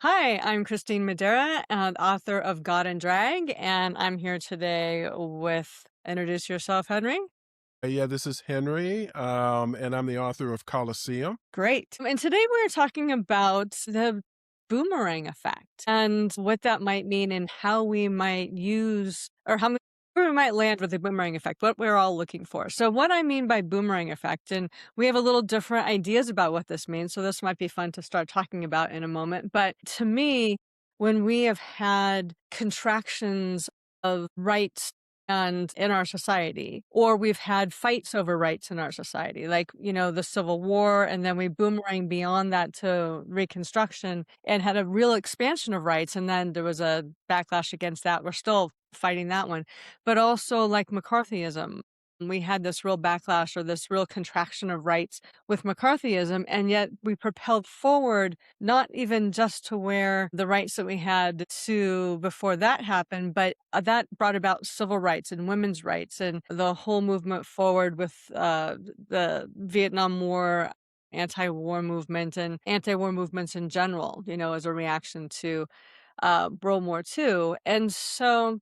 Hi, I'm Kristine Madera, author of God and Drag, and I'm here today with introduce yourself, Henry. Yeah, this is Henry, and I'm the author of Colosseum. Great. And today we're talking about the boomerang effect and what that might mean and how we might use or how where we might land with the boomerang effect, what we're all looking for. So, what I mean by boomerang effect, and we have a little different ideas about what this means. So, this might be fun to start talking about in a moment. But to me, when we have had contractions of rights and in our society, or we've had fights over rights in our society, like, the Civil War, and then we boomerang beyond that to Reconstruction and had a real expansion of rights. And then there was a backlash against that. We're still fighting that one. But also like McCarthyism. We had this real backlash or this real contraction of rights with McCarthyism, and yet we propelled forward not even just to where the rights that we had to before that happened, but that brought about civil rights and women's rights and the whole movement forward with the Vietnam War, anti-war movement and anti-war movements in general, as a reaction to World War II. And so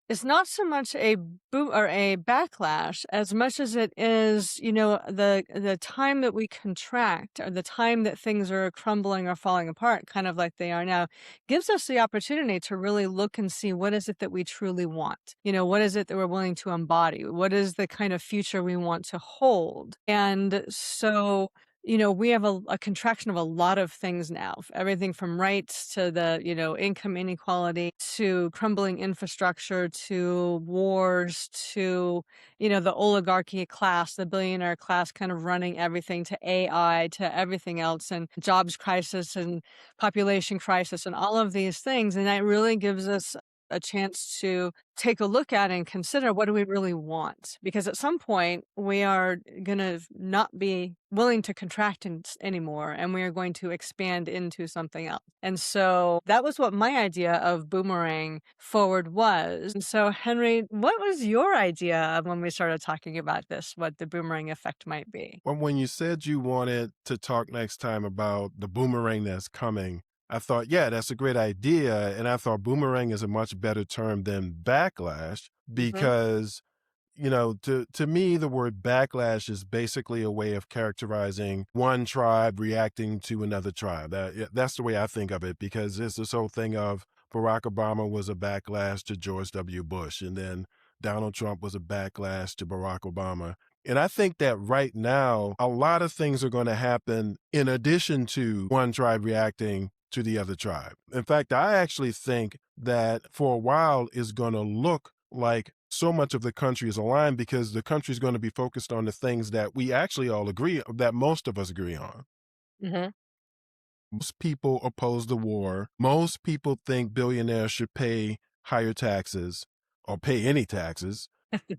it's not so much a boom or a backlash as much as it is, the time that we contract or the time that things are crumbling or falling apart, kind of like they are now, gives us the opportunity to really look and see what is it that we truly want. What is it that we're willing to embody? What is the kind of future we want to hold? And so we have a contraction of a lot of things now, everything from rights to the, income inequality to crumbling infrastructure to wars to, the oligarchy class, the billionaire class kind of running everything to AI to everything else and jobs crisis and population crisis and all of these things. And that really gives us a chance to take a look at and consider what do we really want? Because at some point we are going to not be willing to contract anymore and we are going to expand into something else. And so that was what my idea of boomerang forward was. And so, Henry, what was your idea of when we started talking about this, what the boomerang effect might be? Well, when you said you wanted to talk next time about the boomerang that's coming, I thought, yeah, that's a great idea. And I thought boomerang is a much better term than backlash Hmm. because, to me, the word backlash is basically a way of characterizing one tribe reacting to another tribe. Yeah, that's the way I think of it because it's this whole thing of Barack Obama was a backlash to George W. Bush, and then Donald Trump was a backlash to Barack Obama. And I think that right now, a lot of things are going to happen in addition to one tribe reacting to the other tribe. In fact, I actually think that for a while is going to look like so much of the country is aligned because the country is going to be focused on the things that we actually all agree that most of us agree on. Hmm. Most people oppose the war. Most people think billionaires should pay higher taxes or pay any taxes.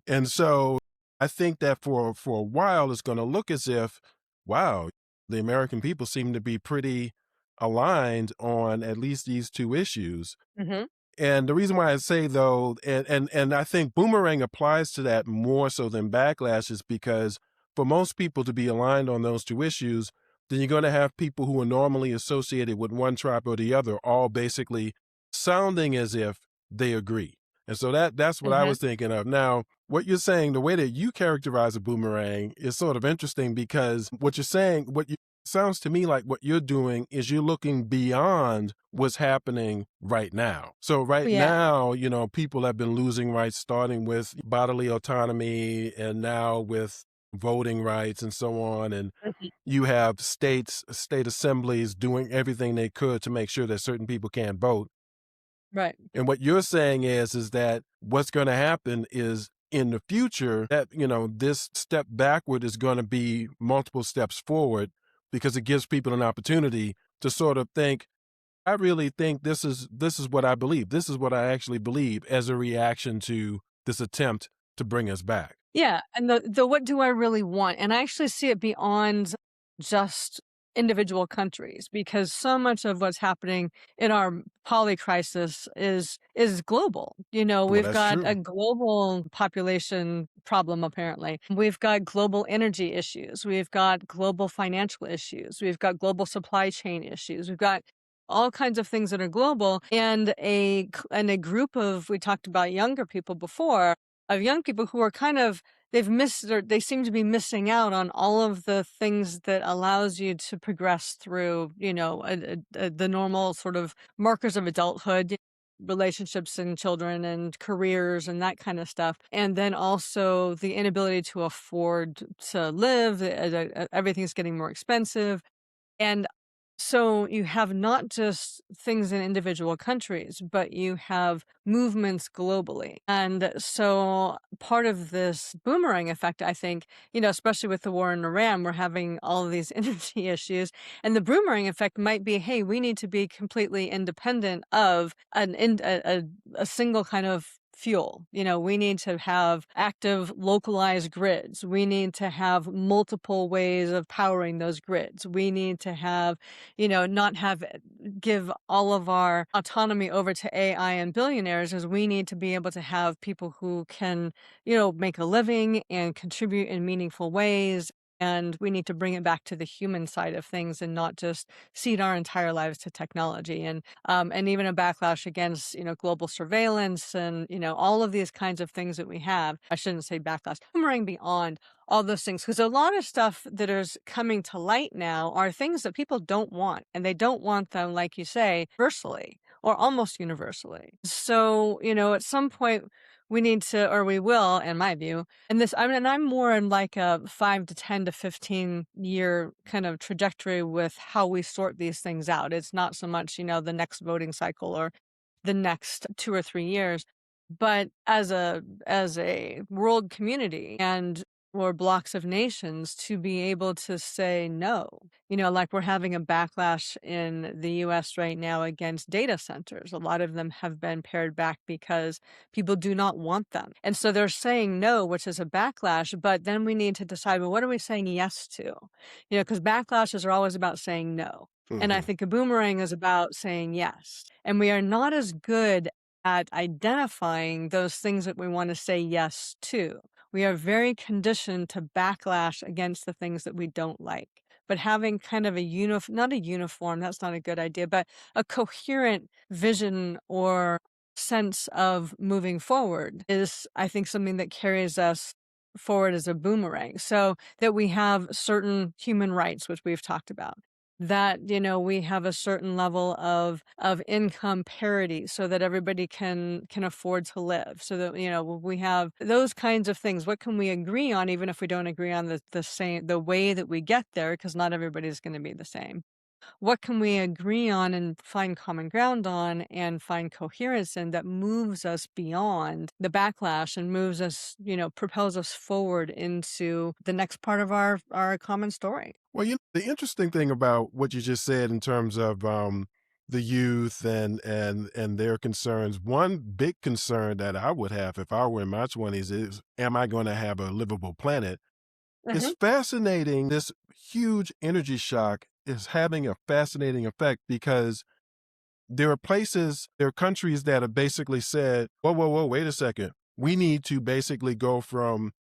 And so I think that for a while it's going to look as if, wow, the American people seem to be pretty aligned on at least these two issues. Hmm. And the reason why I say though, and I think boomerang applies to that more so than backlash is because for most people to be aligned on those two issues, then you're going to have people who are normally associated with one tribe or the other, all basically sounding as if they agree. And so that's what I Hmm. was thinking of. Now, what you're saying, the way that you characterize a boomerang is sort of interesting because what you're saying, sounds to me like what you're doing is you're looking beyond what's happening right now. So right Yeah. now, people have been losing rights starting with bodily autonomy and now with voting rights and so on. And Mhm. you have state assemblies doing everything they could to make sure that certain people can't vote. Right. And what you're saying is that what's going to happen is in the future that, this step backward is going to be multiple steps forward because it gives people an opportunity to sort of think, I really think this is what I believe. This is what I actually believe as a reaction to this attempt to bring us back. Yeah, and the what do I really want? And I actually see it beyond just individual countries because so much of what's happening in our poly crisis is global. Well, We've that's got a true. global population problem apparently. We've got global energy issues. We've got global financial issues. We've got global supply chain issues. We've got all kinds of things that are global, and a group of, we talked about younger people before, of young people who are kind of, they've missed, or they seem to be missing out on all of the things that allows you to progress through, the normal sort of markers of adulthood, relationships and children and careers and that kind of stuff. And then also the inability to afford to live. Everything's getting more expensive. And so you have not just things in individual countries, but you have movements globally. And so part of this boomerang effect, I think, especially with the war in Iran, we're having all of these energy issues. And the boomerang effect might be, hey, we need to be completely independent of a single kind of fuel. We need to have active localized grids. We need to have multiple ways of powering those grids. We need to have, not have give all of our autonomy over to AI and billionaires, as we need to be able to have people who can, make a living and contribute in meaningful ways. And we need to bring it back to the human side of things and not just cede our entire lives to technology. And even a backlash against, global surveillance and, all of these kinds of things that we have. I shouldn't say backlash, boomerang beyond all those things, because a lot of stuff that is coming to light now are things that people don't want, and they don't want them, like you say, universally or almost universally. So, at some point we need to, or we will, in my view, and this, I mean, I'm more in like a 5 to 10 to 15-year kind of trajectory with how we sort these things out. It's not so much, the next voting cycle or the next 2 or 3 years, but as a world community and or blocks of nations to be able to say no. Like we're having a backlash in the US right now against data centers. A lot of them have been pared back because people do not want them. And so they're saying no, which is a backlash, but then we need to decide, well, what are we saying yes to? Because backlashes are always about saying no. And I Mhm. think a boomerang is about saying yes. And we are not as good at identifying those things that we want to say yes to. We are very conditioned to backlash against the things that we don't like. But having kind of not a uniform, that's not a good idea, but a coherent vision or sense of moving forward is, I think, something that carries us forward as a boomerang. So that we have certain human rights, which we've talked about, that we have a certain level of income parity so that everybody can afford to live, so that we have those kinds of things. What can we agree on, even if we don't agree on the way that we get there, because not everybody's going to be the same? What can we agree on and find common ground on and find coherence in, that moves us beyond the backlash and moves us, propels us forward into the next part of our common story? Well, the interesting thing about what you just said in terms of the youth and their concerns, one big concern that I would have if I were in my 20s is, am I going to have a livable planet? It's Hmm. fascinating. This huge energy shock is having a fascinating effect because there are countries that have basically said, whoa, whoa, whoa, wait a second. We need to basically go from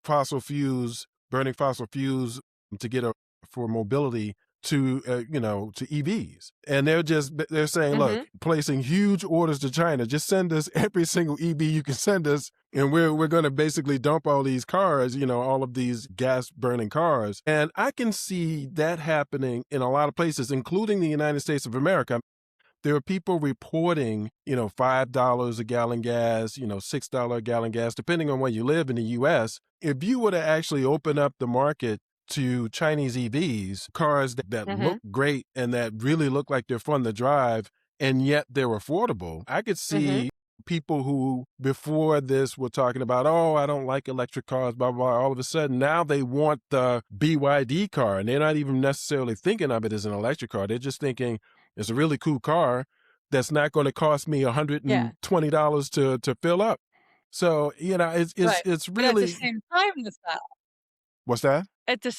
burning fossil fuels to get for mobility to EVs. And they're saying, look, Hmm. placing huge orders to China, just send us every single EV you can send us. And we're going to basically dump all these cars, all of these gas burning cars. And I can see that happening in a lot of places, including the United States of America. There are people reporting, $5 a gallon gas, $6 a gallon gas, depending on where you live in the US. If you were to actually open up the market to Chinese EVs, cars that Hmm. look great and that really look like they're fun to drive, and yet they're affordable, I could Hmm. see people who before this were talking about, oh, I don't like electric cars, blah, blah, blah. All of a sudden now they want the BYD car, and they're not even necessarily thinking of it as an electric car. They're just thinking, it's a really cool car that's not going to cost me Yeah. $120 to fill up. So, it's it's Right. it's But at the really same time with that, what's that? at the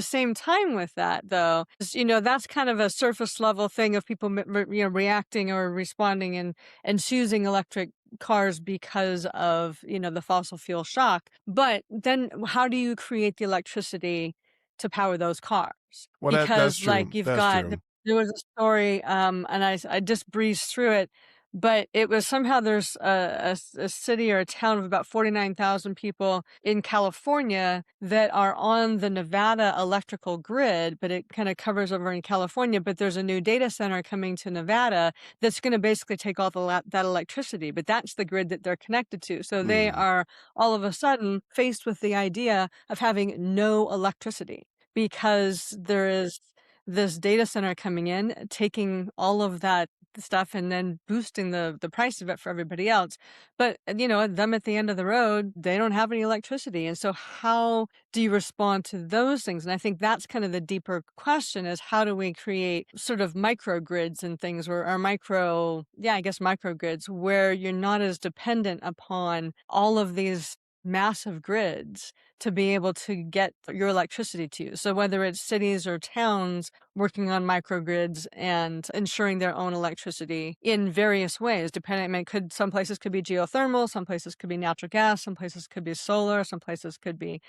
same time with that, though, that's kind of a surface level thing of people, reacting or responding and choosing electric cars because of, the fossil fuel shock. But then how do you create the electricity to power those cars? Well, that's Because, true. like, you've That's got the true. There was a story, and I just breezed through it, but it was somehow there's a city or a town of about 49,000 people in California that are on the Nevada electrical grid, but it kinda covers over in California, but there's a new data center coming to Nevada that's gonna basically take all that electricity, but that's the grid that they're connected to, so they Mhm. are all of a sudden faced with the idea of having no electricity because there is this data center coming in, taking all of that stuff and then boosting the price of it for everybody else. But them at the end of the road, they don't have any electricity. And so how do you respond to those things? And I think that's kind of the deeper question is how do we create sort of microgrids and things or I guess microgrids where you're not as dependent upon all of these massive grids to be able to get your electricity to you. So whether it's cities or towns working on microgrids and ensuring their own electricity in various ways, depending, I mean, some places could be geothermal, some places could be natural gas, some places could be solar, some places could be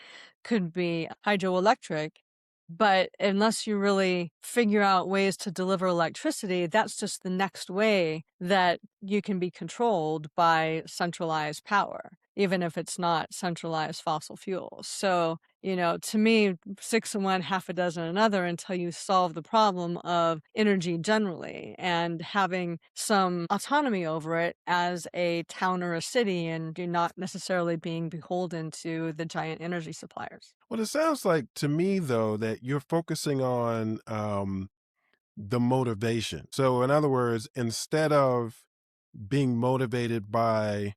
hydroelectric. But unless you really figure out ways to deliver electricity, that's just the next way that you can be controlled by centralized power, even if it's not centralized fossil fuels. So, to me, six of one, half a dozen another until you solve the problem of energy generally and having some autonomy over it as a town or a city, and you're not necessarily being beholden to the giant energy suppliers. Well, it sounds like to me, though, that you're focusing on the motivation. So, in other words, instead of being motivated by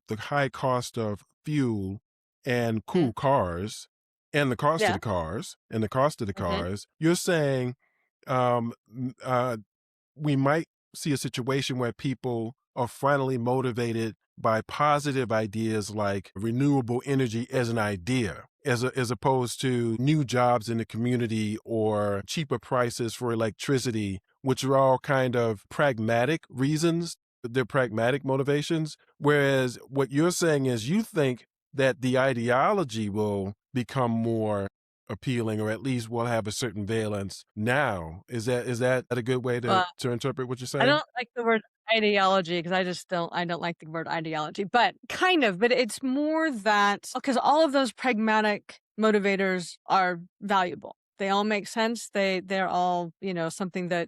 the high cost of fuel and Mhm. cool cars and the cost of Yeah. the cars and the cost of the Mhm. cars, you're saying um, m- uh, we might see a situation where people are finally motivated by positive ideas like renewable energy as an idea, as opposed to new jobs in the community or cheaper prices for electricity, which are all kind of pragmatic reasons. They're pragmatic motivations. Whereas what you're saying is you think that the ideology will become more appealing or at least will have a certain valence now. Is that a good way to Well, interpret what you're I saying? don't like the word ideology because I don't like the word ideology, but kind of, but it's more that because all of those pragmatic motivators are valuable. They all make sense. They're all, something that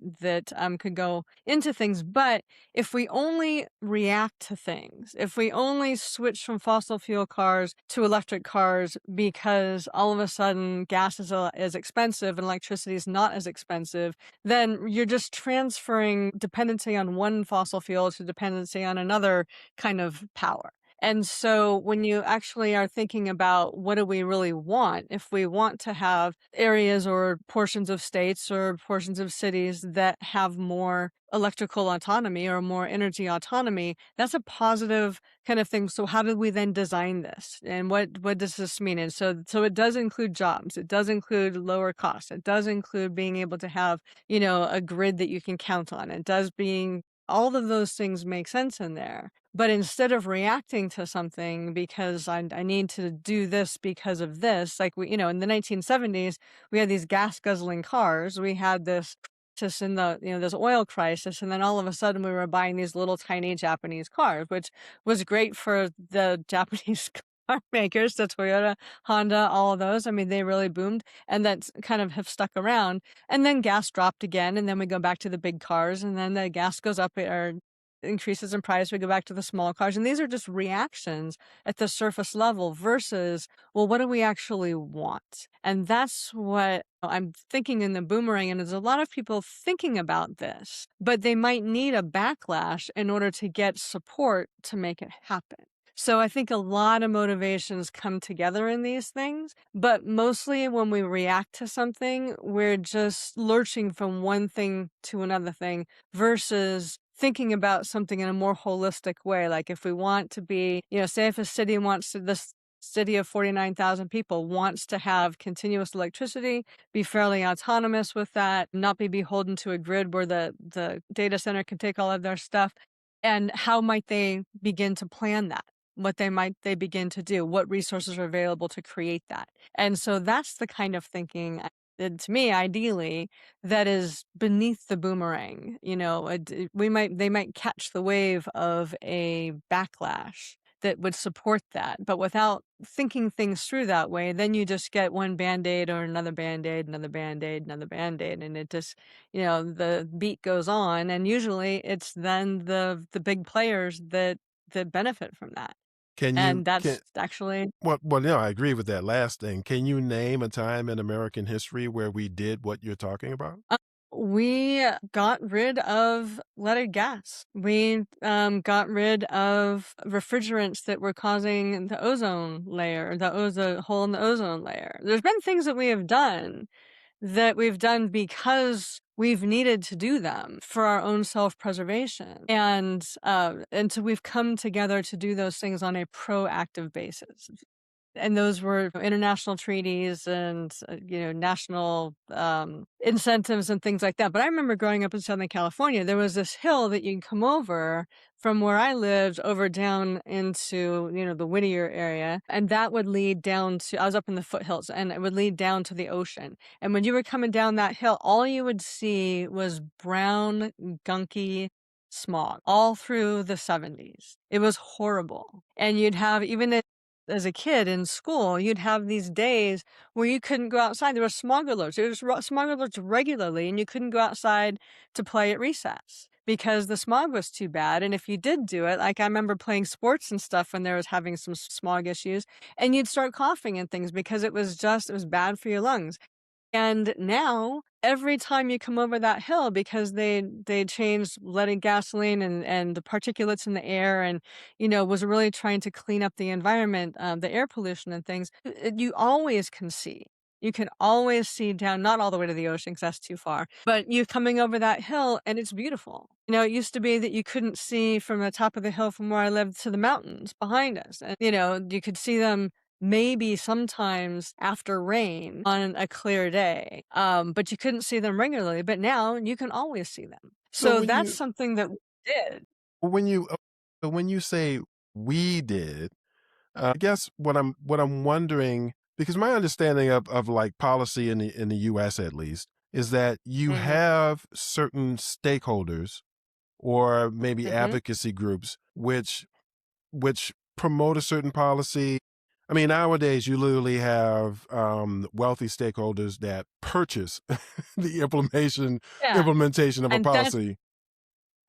could go into things. But if we only react to things, if we only switch from fossil fuel cars to electric cars because all of a sudden gas is expensive and electricity is not as expensive, then you're just transferring dependency on one fossil fuel to dependency on another kind of power. And so when you actually are thinking about what do we really want, if we want to have areas or portions of states or portions of cities that have more electrical autonomy or more energy autonomy, that's a positive kind of thing. So how do we then design this? And what does this mean? And so it does include jobs. It does include lower costs. It does include being able to have a grid that you can count on. It does being all of those things make sense in there. But instead of reacting to something because I need to do this because of this, like in the 1970s, we had these gas guzzling cars. We had this just in this oil crisis. And then all of a sudden we were buying these little tiny Japanese cars, which was great for the Japanese car makers, the Toyota, Honda, all of those. I mean, they really boomed and that's kind of have stuck around. And then gas dropped again, and then we go back to the big cars, and then the gas goes up or increases in price. We go back to the small cars, and these are just reactions at the surface level versus, well, what do we actually want? And that's what I'm thinking in the boomerang. And there's a lot of people thinking about this, but they might need a backlash in order to get support to make it happen. So I think a lot of motivations come together in these things, but mostly when we react to something, we're just lurching from one thing to another thing versus thinking about something in a more holistic way. Like if we want to be, say if a city this city of 49,000 people wants to have continuous electricity, be fairly autonomous with that, not be beholden to a grid where the data center can take all of their stuff. And how might they begin to plan that? What they begin to do? What resources are available to create that? And so that's the kind of thinking to me, ideally, that is beneath the boomerang. They might catch the wave of a backlash that would support that. But without thinking things through that way, then you just get one band-aid or another band-aid, another band-aid, another band-aid, and it just, the beat goes on. And usually it's then the big players that benefit from that. Can you And can that's actually well, no, I agree with that last thing. Can you name a time in American history where we did what you're talking about? we got rid of leaded gas. We got rid of refrigerants that were causing the ozone layer, the ozone hole in the ozone layer. There's been things that we've done because we've needed to do them for our own self-preservation. And so we've come together to do those things on a proactive basis. And those were international treaties and, national, incentives and things like that. But I remember growing up in Southern California, there was this hill that you can come over from where I lived over down into, the Whittier area, and that would lead down to I was up in the foothills, and it would lead down to the ocean. And when you were coming down that hill, all you would see was brown, gunky smog all through the 70s. It was horrible. And you'd have even as a kid in school, you'd have these days where you couldn't go outside. There were smog alerts. There was smog alerts regularly, and you couldn't go outside to play at recess because the smog was too bad. And if you did do it, like I remember playing sports and stuff when there was having some smog issues, and you'd start coughing and things because it was bad for your lungs. And now, every time you come over that hill, because they changed leaded gasoline and the particulates in the air, and was really trying to clean up the environment, the air pollution and things. You always can see. You can always see down, not all the way to the ocean because that's too far, but you coming over that hill and it's beautiful. It used to be that you couldn't see from the top of the hill from where I lived to the mountains behind us. And, you could see them maybe sometimes after rain on a clear day. But you couldn't see them regularly, but now you can always see them. So So that's something that we did. when you so when you say we did, I guess what I'm wondering, because my understanding of like policy in the US at least is that you Mhm. have certain stakeholders or maybe Mhm. advocacy groups which promote a certain policy. I mean, nowadays you literally have wealthy stakeholders that purchase the Yeah. implementation of a And that's policy.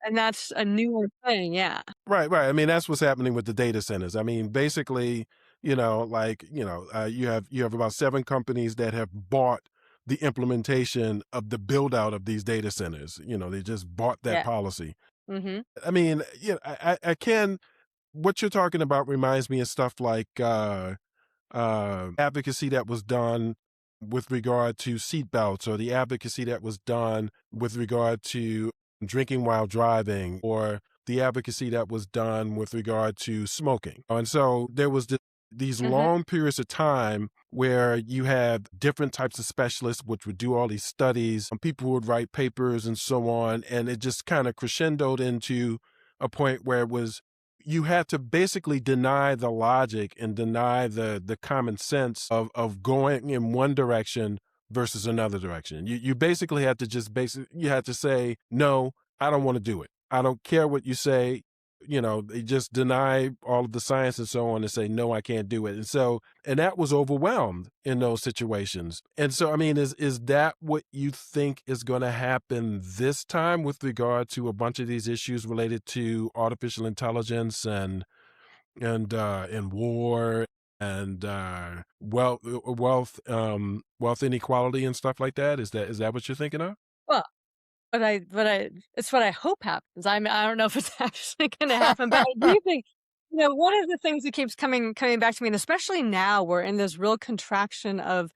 and that's a newer thing, yeah. Right, right. I mean, that's what's happening with the data centers. I mean, basically, you have about 7 companies that have bought the implementation of the build out of these data centers. They just bought that Yeah. policy. Mhm. I mean, I can. What you're talking about reminds me of stuff like advocacy that was done with regard to seatbelts, or the advocacy that was done with regard to drinking while driving, or the advocacy that was done with regard to smoking. And so there was these Mhm. long periods of time where you had different types of specialists which would do all these studies, and people would write papers and so on, and it just kind of crescendoed into a point where it was you had to basically deny the logic and deny the common sense of going in one direction versus another direction. You basically had to you had to say, no, I don't want to do it. I don't care what you say. They just deny all of the science and so on and say, no, I can't do it. And that was overwhelmed in those situations. And so, I mean, is that what you think is going to happen this time with regard to a bunch of these issues related to artificial intelligence and war and wealth inequality and stuff like that? Is that what you're thinking of? Well, but it's what I hope happens. I don't know if it's actually gonna happen, but I do think, one of the things that keeps coming back to me, and especially now we're in this real contraction of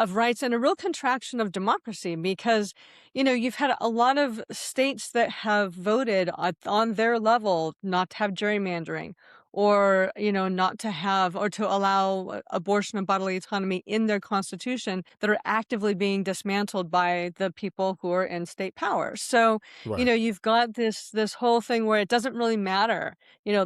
rights and a real contraction of democracy because, you've had a lot of states that have voted on their level not to have gerrymandering or, not to have or to allow abortion and bodily autonomy in their constitution that are actively being dismantled by the people who are in state power. So, Right. you've got this whole thing where it doesn't really matter,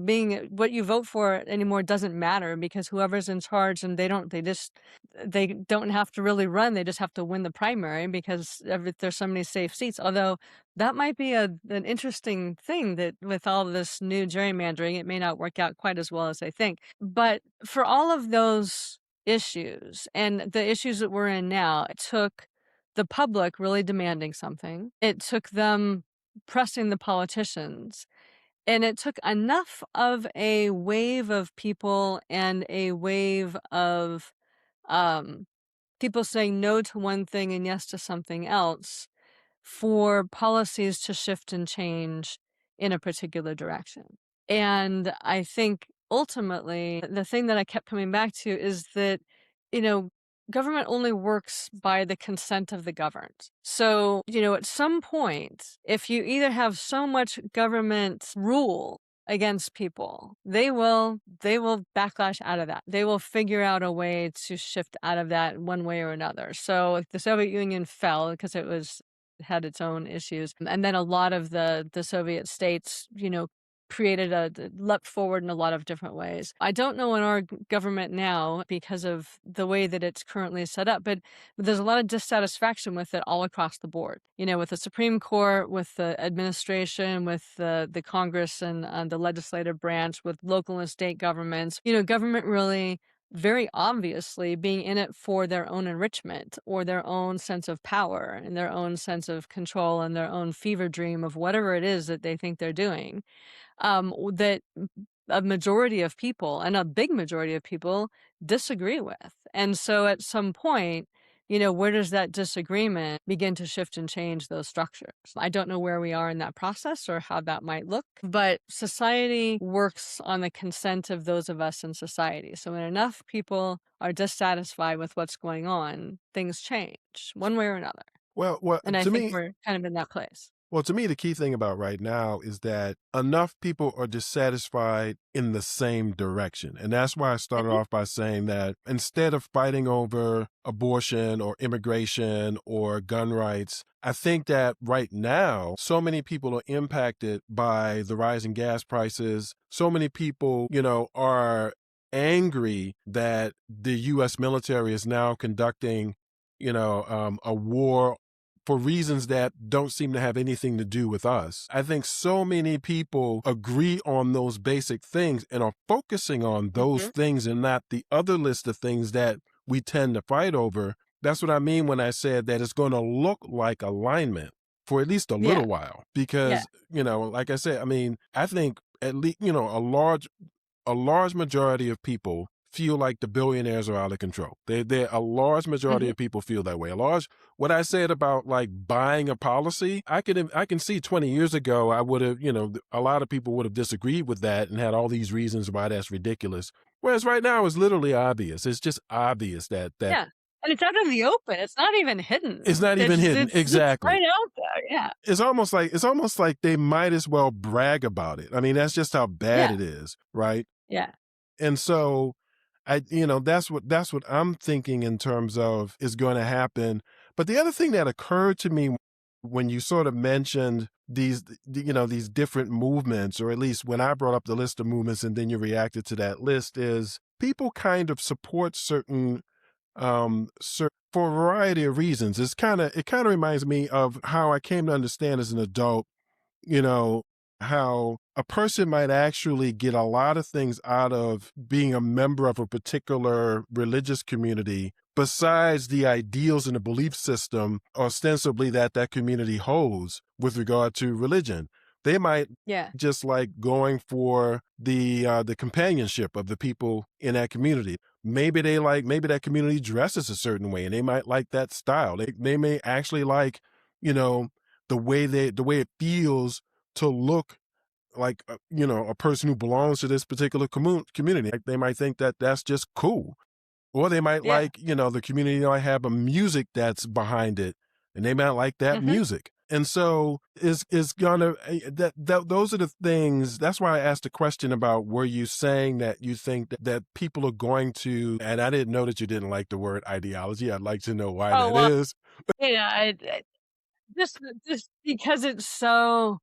being what you vote for anymore doesn't matter because whoever's in charge and they don't have to really run. They just have to win the primary because there's so many safe seats. Although that might be an interesting thing that with all this new gerrymandering, it may not work out quite as well as I think. But for all of those issues and the issues that we're in now, it took the public really demanding something. It took them pressing the politicians. And it took enough of a wave of people and a wave of um, people saying no to one thing and yes to something else for policies to shift and change in a particular direction. And I think ultimately, the thing that I kept coming back to is that, you know, government only works by the consent of the governed. So, at some point, if you either have so much government rule against people, they will backlash out of that. They will figure out a way to shift out of that one way or another. So if the Soviet Union fell because had its own issues. And then a lot of the Soviet states, created leapt forward in a lot of different ways. I don't know in our government now because of the way that it's currently set up, but there's a lot of dissatisfaction with it all across the board. With the Supreme Court, with the administration, with the Congress and the legislative branch, with local and state governments. Government really very obviously being in it for their own enrichment or their own sense of power and their own sense of control and their own fever dream of whatever it is that they think they're doing, that a majority of people and a big majority of people disagree with. And so at some point, where does that disagreement begin to shift and change those structures? I don't know where we are in that process or how that might look, but society works on the consent of those of us in society. So when enough people are dissatisfied with what's going on, things change one way or another. Well, And I to think me, we're kind of in that place. the key thing about right now is that enough people are dissatisfied in the same direction. And that's why I started Mhm. off by saying that instead of fighting over abortion or immigration or gun rights, I think that right now, so many people are impacted by the rising gas prices. So many people, are angry that the U.S. military is now conducting, a war for reasons that don't seem to have anything to do with us. I think so many people agree on those basic things and are focusing on those Mhm. things and not the other list of things that we tend to fight over. That's what I mean when I said that it's going to look like alignment for at least a Yeah. little while. Yeah. Because, like I said, I mean, I think at least, a large majority of people feel like the billionaires are out of control. A large majority Mhm. of people feel that way. What I said about like buying a policy, I can see 20 years ago, I would have, a lot of people would have disagreed with that and had all these reasons why that's ridiculous. Whereas right now it's literally obvious. It's just obvious that Yeah. And it's out in the open. It's not even it's hidden. not even It's hidden. it's it's Exactly. right out there. Yeah. It's almost like they might as well brag about it. I mean, that's just how bad Yeah. it is, right? Yeah. And so that's what I'm thinking in terms of is going to happen. But the other thing that occurred to me when you sort of mentioned these different movements, or at least when I brought up the list of movements and then you reacted to that list, is people kind of support for a variety of reasons. It kind of reminds me of how I came to understand as an adult, you know, how a person might actually get a lot of things out of being a member of a particular religious community besides the ideals and the belief system ostensibly that community holds with regard to religion. They might Yeah. just like going for the companionship of the people in that community. Maybe that community dresses a certain way and they might like that style. They may actually like, you know, the way it feels to look like a person who belongs to this particular community. Like, they might think that that's just cool, or they might Yeah. like the community might have a music that's behind it, and they might like that Mhm. music. And so is gonna those are the things. That's why I asked the question about, were you saying that you think that people are going to, and I didn't know that you didn't like the word ideology. I'd like to know why Oh, that well, is. yeah, just because it's so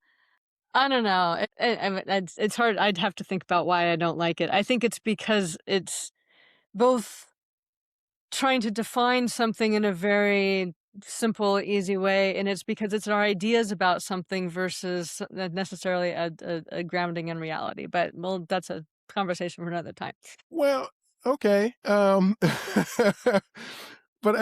I don't know. I mean, it's hard. I'd have to think about why I don't like it. I think it's because it's both trying to define something in a very simple, easy way, and it's because it's our ideas about something versus necessarily a grounding in reality. But well, that's a conversation for another time. Well, okay. But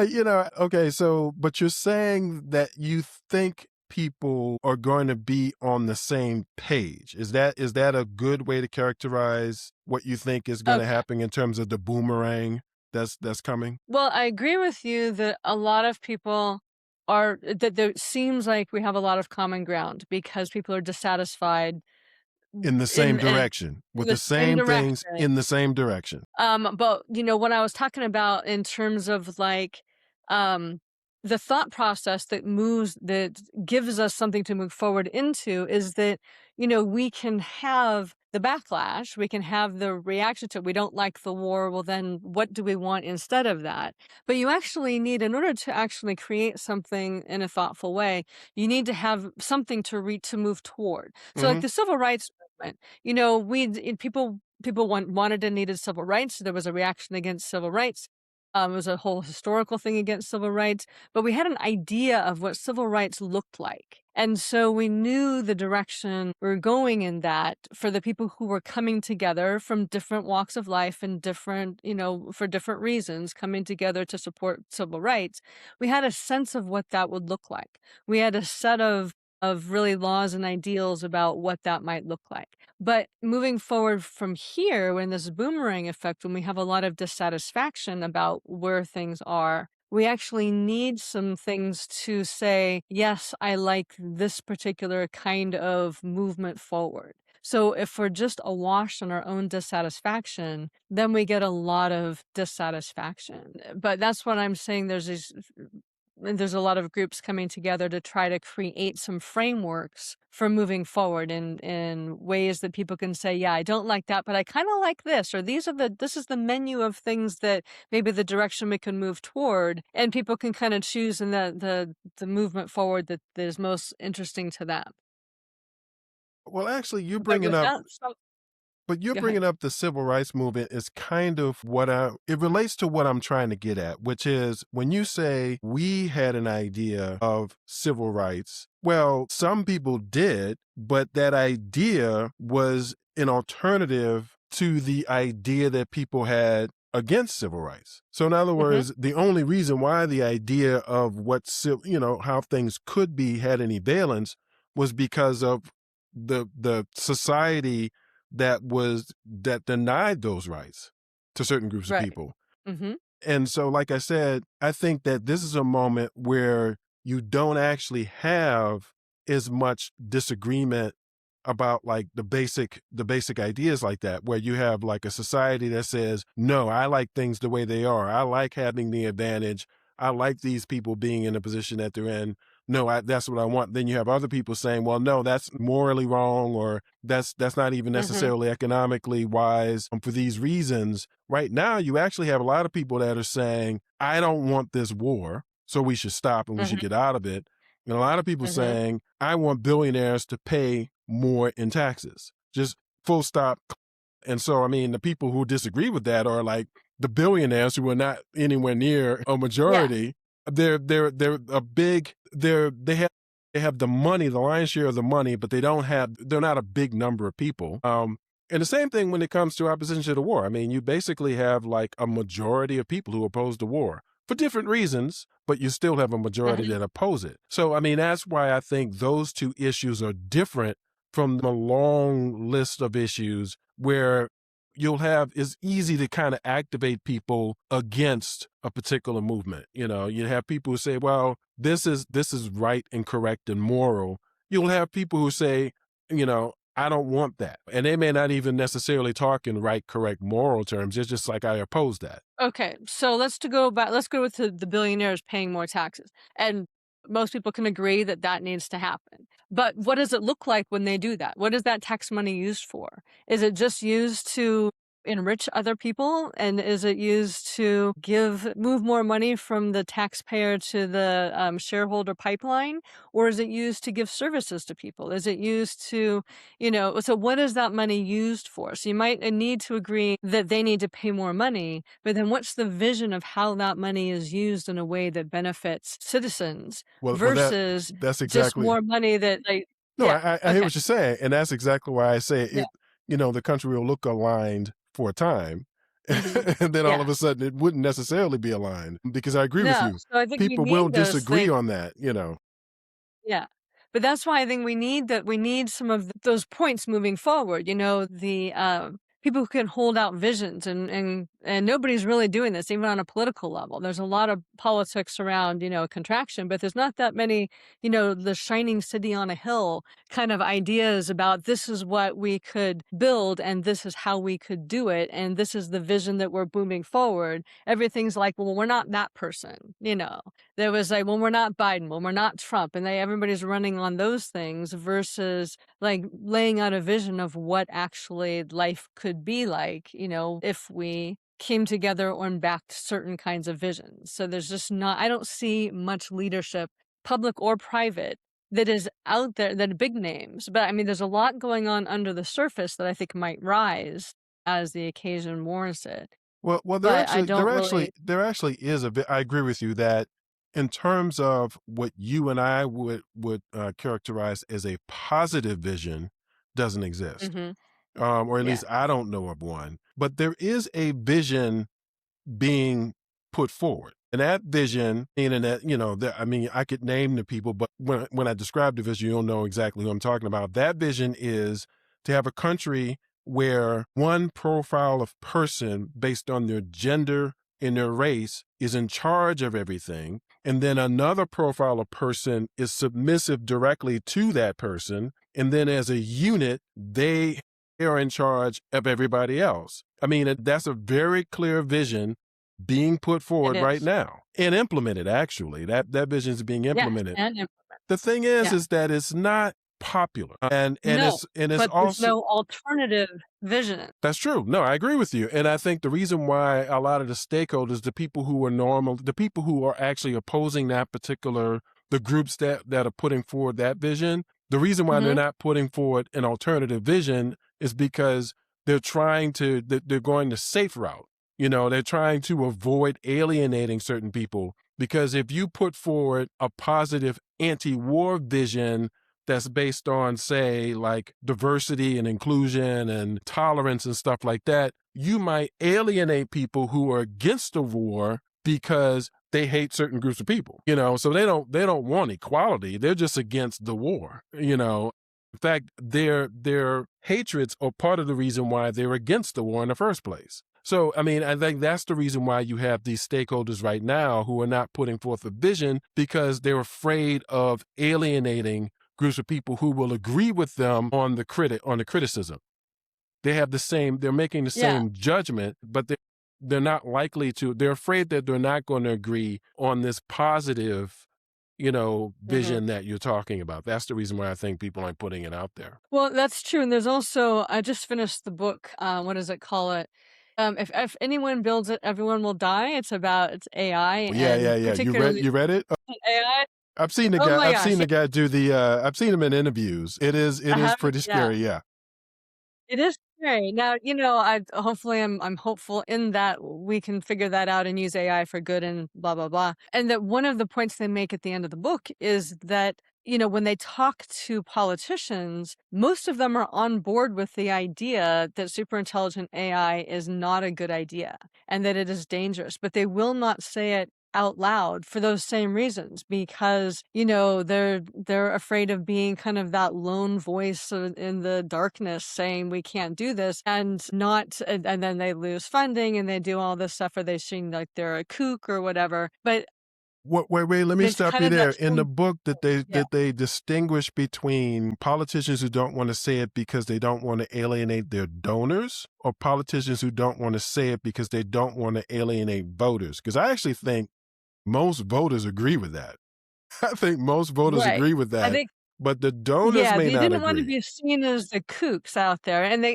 okay. So, but you're saying that you think people are going to be on the same page. Is that a good way to characterize what you think is going to Okay. happen in terms of the boomerang that's coming Well, I agree with you that a lot of people are that there seems like we have a lot of common ground because people are dissatisfied in the same in direction with the the same same things direction. in the same direction? But what I was talking about in terms of like, um, the thought process that gives us something to move forward into is that, we can have the backlash, we can have the reaction to it. We don't like the war. Well, then what do we want instead of that? But you actually need, in order to actually create something in a thoughtful way, you need to have something to move toward. So like Hmm. the civil rights movement, people wanted and needed civil rights. There was a reaction against civil rights. It was a whole historical thing against civil rights, but we had an idea of what civil rights looked like. And so we knew the direction we were going in that for the people who were coming together from different walks of life and for different reasons coming together to support civil rights. We had a sense of what that would look like. We had a set of really laws and ideals about what that might look like. But moving forward from here, when this boomerang effect, when we have a lot of dissatisfaction about where things are, we actually need some things to say, yes, I like this particular kind of movement forward. So if we're just awash in our own dissatisfaction, then we get a lot of dissatisfaction. But that's what I'm saying. There's a lot of groups coming together to try to create some frameworks for moving forward in ways that people can say, yeah, I don't like that, but I kind of like this, or this is the menu of things that maybe the direction we can move toward, and people can kind of choose in the movement forward that is most interesting to them. Well, actually, you're But bringing with up that, But you're go ahead. bringing up the civil rights movement is kind of it relates to what I'm trying to get at, which is when you say we had an idea of civil rights, well, some people did, but that idea was an alternative to the idea that people had against civil rights. So in other Hmm. words, the only reason why the idea of how things could be had any valence was because of the society that denied those rights to certain groups of Right. people. Hmm. And so, like I said, I think that this is a moment where you don't actually have as much disagreement about like the basic ideas like that, where you have like a society that says, no, I like things the way they are. I like having the advantage. I like these people being in the position that they're in. No, that's what I want. Then you have other people saying, well, no, that's morally wrong, or that's not even Hmm. necessarily economically wise for these reasons. Right now, you actually have a lot of people that are saying, I don't want this war, so we should stop and we should Hmm. get out of it. And a lot of people Hmm. saying, I want billionaires to pay more in taxes, just full stop. And so, I mean, the people who disagree with that are like the billionaires who are not anywhere near a Yeah. majority. They're a big, they have the money, the lion's share of the money, but they're not a big number of people. And the same thing when it comes to opposition to the war. I mean, you basically have like a majority of people who oppose the war for different reasons, but you still have a majority Hmm. that oppose it. So, I mean, that's why I think those two issues are different from a long list of issues where it's easy to kind of activate people against a particular movement. You have people who say, well, this is right and correct and moral. You'll have people who say, I don't want that. And they may not even necessarily talk in right, correct, moral terms. It's just like, I oppose that. Okay, so let's go with the billionaires paying more taxes. And Most people can agree that that needs to happen. But what does it look like when they do that? What is that tax money used for? Is it just used to enrich other people? And is it used to move more money from the taxpayer to the shareholder pipeline? Or is it used to give services to people? Is it used to, so what is that money used for? So you might need to agree that they need to pay more money, but then what's the vision of how that money is used in a way that benefits citizens Well, versus that's just exactly. more money that like, No, yeah, I hear okay, what you're saying, and that's exactly why I say yeah, it. The country will look aligned for a time, mhm, and then all yeah. of a sudden it wouldn't necessarily be aligned because I agree with No, you. so I think we People will need those disagree things. on that. Yeah. But that's why I think we need some of those points moving forward, the, people who can hold out visions and nobody's really doing this even on a political level. There's a lot of politics around, contraction, but there's not that many, the shining city on a hill kind of ideas about this is what we could build and this is how we could do it and this is the vision that we're booming forward. Everything's like, well, we're not that person. There was like, well, we're not Biden, well, we're not Trump, and everybody's running on those things versus like laying out a vision of what actually life could be like, if we came together and backed certain kinds of visions. So there's just not, I don't see much leadership, public or private, that is out there, that are big names. But I mean, there's a lot going on under the surface that I think might rise as the occasion warrants it. Well, there But I actually, don't really. there actually is a bit. I agree with you that in terms of what you and I would characterize as a positive vision, doesn't exist, Mhm. or at Yeah. least I don't know of one. But there is a vision being put forward. And that vision, meaning that, I mean, I could name the people, but when I describe the vision, you'll know exactly who I'm talking about. That vision is to have a country where one profile of person based on their gender and their race is in charge of everything. And then another profile of person is submissive directly to that person. And then as a unit, they are in charge of everybody else. I mean, that's a very clear vision being put It forward right is. now and implemented. Actually, that vision is being Yes, implemented. and im The thing yeah. is that it's not popular, and No, it's but there's also no alternative vision. that's true. No, I agree with you. And I think the reason why a lot of the stakeholders, the people who are normal, the people who are actually opposing that particular, the groups that are putting forward that vision, the reason why they're Mhm. not putting forward an alternative vision is because they're going the safe route. They're trying to avoid alienating certain people because if you put forward a positive anti-war vision that's based on, say, like diversity and inclusion and tolerance and stuff like that, you might alienate people who are against the war because they hate certain groups of people. So they don't want equality. They're just against the war. In fact, their hatreds are part of the reason why they're against the war in the first place. So, I mean, I think that's the reason why you have these stakeholders right now who are not putting forth a vision because they're afraid of alienating groups of people who will agree with them on the criticism. They're making the Yeah. same judgment, but they're not likely to, they're afraid that they're not going to agree on this positive, Mhm. vision that you're talking about. That's the reason why I think people aren't putting it out there. Well, that's true, and there's also I just finished the book, what does it call it? If anyone builds it, everyone will die. It's AI Well, yeah, yeah, and yeah. particularly You read it? AI. I've seen the Oh guy. my I've gosh, seen yeah, the guy do the. I've seen him in interviews. I It is haven't pretty yeah. scary. Yeah. It is scary. Now, I hopefully I'm hopeful in that we can figure that out and use AI for good and blah blah blah. And that one of the points they make at the end of the book is that, when they talk to politicians, most of them are on board with the idea that super intelligent AI is not a good idea and that it is dangerous, but they will not say it out loud for those same reasons because they're afraid of being kind of that lone voice in the darkness saying we can't do this and not and then they lose funding and they do all this stuff or they seem like they're a kook or whatever, but Wait. Let me it's stop kind you of that there. In the same. book, Yeah. that they distinguish between politicians who don't want to say it because they don't want to alienate their donors, or politicians who don't want to say it because they don't want to alienate voters. Because I actually think most voters agree with that. I think most voters Right. agree with I that, think but the donors yeah, may they not didn't wanna agree. be seen as the kooks out there, and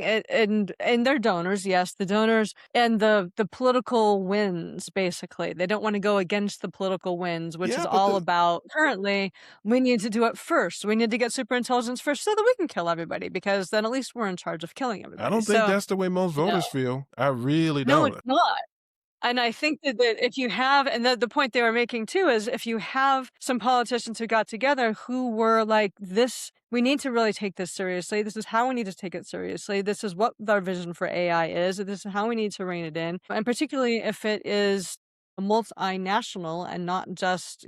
and their donors, yes, the donors and the political wins, basically. They don't wanna go against the political wins, which is Yeah, but all about currently, we need to do it first. We need to get super intelligence first so that we can kill everybody because then at least we're in charge of killing I everybody. don't think So, that's the way most you know voters feel. I really no, it's don't. not. And I think that if you have and the point they were making too is if you have some politicians who got together who were like, "This we need to really take this seriously. This is how we need to take it seriously. This is what our vision for AI is. This is how we need to rein it in." And particularly if it is multinational and not just,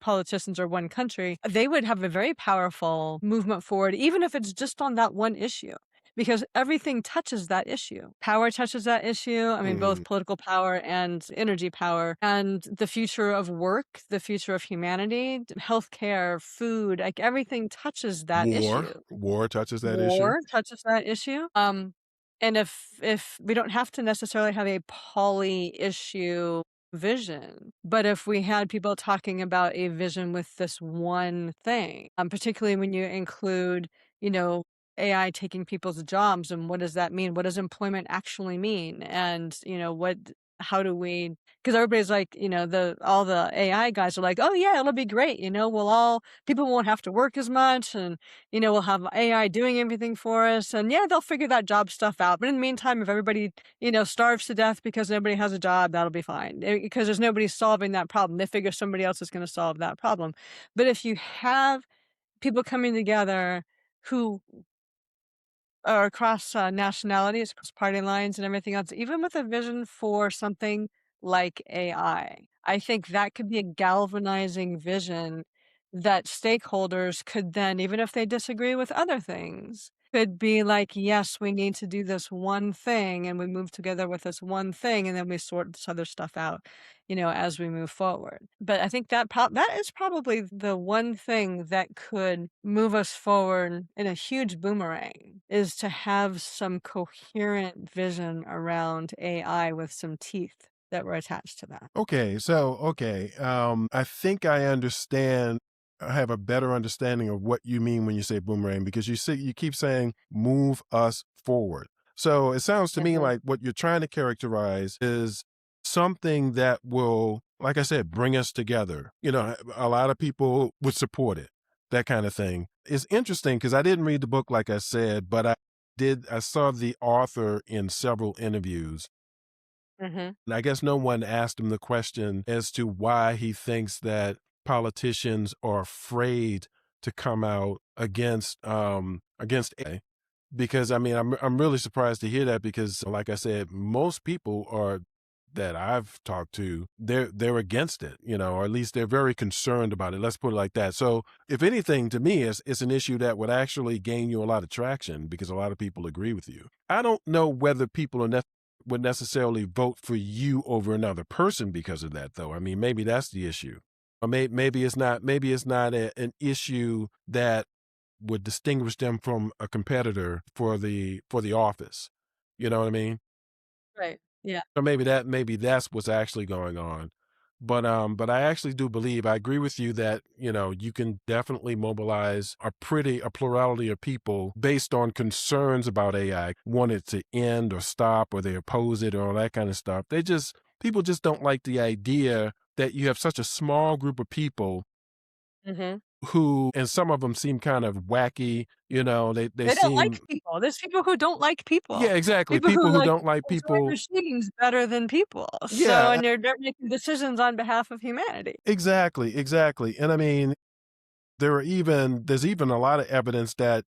politicians or one country, they would have a very powerful movement forward, even if it's just on that one issue because everything touches that issue. Power touches that issue. I mean, both Mhm. political power and energy power, and the future of work, the future of humanity, healthcare, food, like everything touches that issue. War touches that issue. War touches that issue. And if we don't have to necessarily have a poly issue vision, but if we had people talking about a vision with this one thing, particularly when you include, you know, AI taking people's jobs and what does that mean? What does employment actually mean? And, how do we because everybody's like, the all the AI guys are like, "Oh yeah, it'll be great. We'll all people won't have to work as much and we'll have AI doing everything for us. And yeah, they'll figure that job stuff out. But in the meantime, if everybody, starves to death because nobody has a job, that'll be fine. Because there's nobody solving that problem. They figure somebody else is going to solve that problem. But if you have people coming together who or across, nationalities, across party lines and everything else, even with a vision for something like AI. I think that could be a galvanizing vision that stakeholders could then, even if they disagree with other things, could be like, "Yes, we need to do this one thing, and we move together with this one thing, and then we sort this other stuff out." As we move forward. But I think that is probably the one thing that could move us forward in a huge boomerang, is to have some coherent vision around AI with some teeth that were attached to that. I think I understand. I have a better understanding of what you mean when you say boomerang because you keep saying move us forward. So it sounds to me Mhm. like what you're trying to characterize is something that will, like I said, bring us together. A lot of people would support it. That kind of thing. It's interesting because I didn't read the book, like I said, but I saw the author in several interviews, Mhm. and I guess no one asked him the question as to why he thinks that politicians are afraid to come out against AI. Because I mean, I'm really surprised to hear that because, like I said, most people are that I've talked to, they're against it, or at least they're very concerned about it. Let's put it like that. So, if anything, to me, it's an issue that would actually gain you a lot of traction because a lot of people agree with you. I don't know whether people would necessarily vote for you over another person because of that, though. I mean, maybe that's the issue, or maybe it's not. Maybe it's not an issue that would distinguish them from a competitor for the office. You know what I mean? Right. Yeah. Or maybe that's what's actually going on. But I actually do believe I agree with you that, you can definitely mobilize a plurality of people based on concerns about AI, want it to end or stop, or they oppose it or all that kind of stuff. People just don't like the idea that you have such a small group of people Mhm. who, and some of them seem kind of wacky, they They don't like seem. people. There's people who don't like people. Yeah, exactly. People who, People who like, don't like enjoy people. machines better than people. So Yeah, and they're making decisions on behalf of humanity. exactly, exactly. And I mean, there's even a lot of evidence that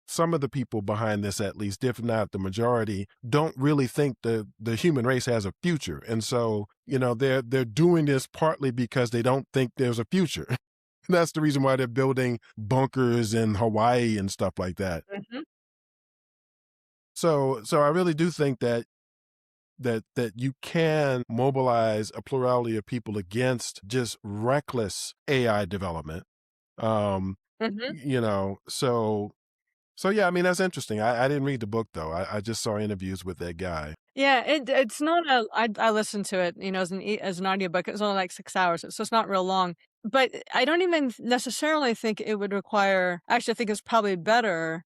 some of the people behind this, at least, if not the majority, don't really think the human race has a future. And so, they're doing this partly because they don't think there's a future. That's the reason why they're building bunkers in Hawaii and stuff like that. Mhm. So I really do think that you can mobilize a plurality of people against just reckless AI development. Um, Mhm. so yeah, I mean that's interesting. I didn't read the book though. I just saw interviews with that guy. Yeah, it's not a I listened to it, as an audiobook. It's only like 6 hours, so it's not real long. But I don't even necessarily think it would require actually, I think it's probably better,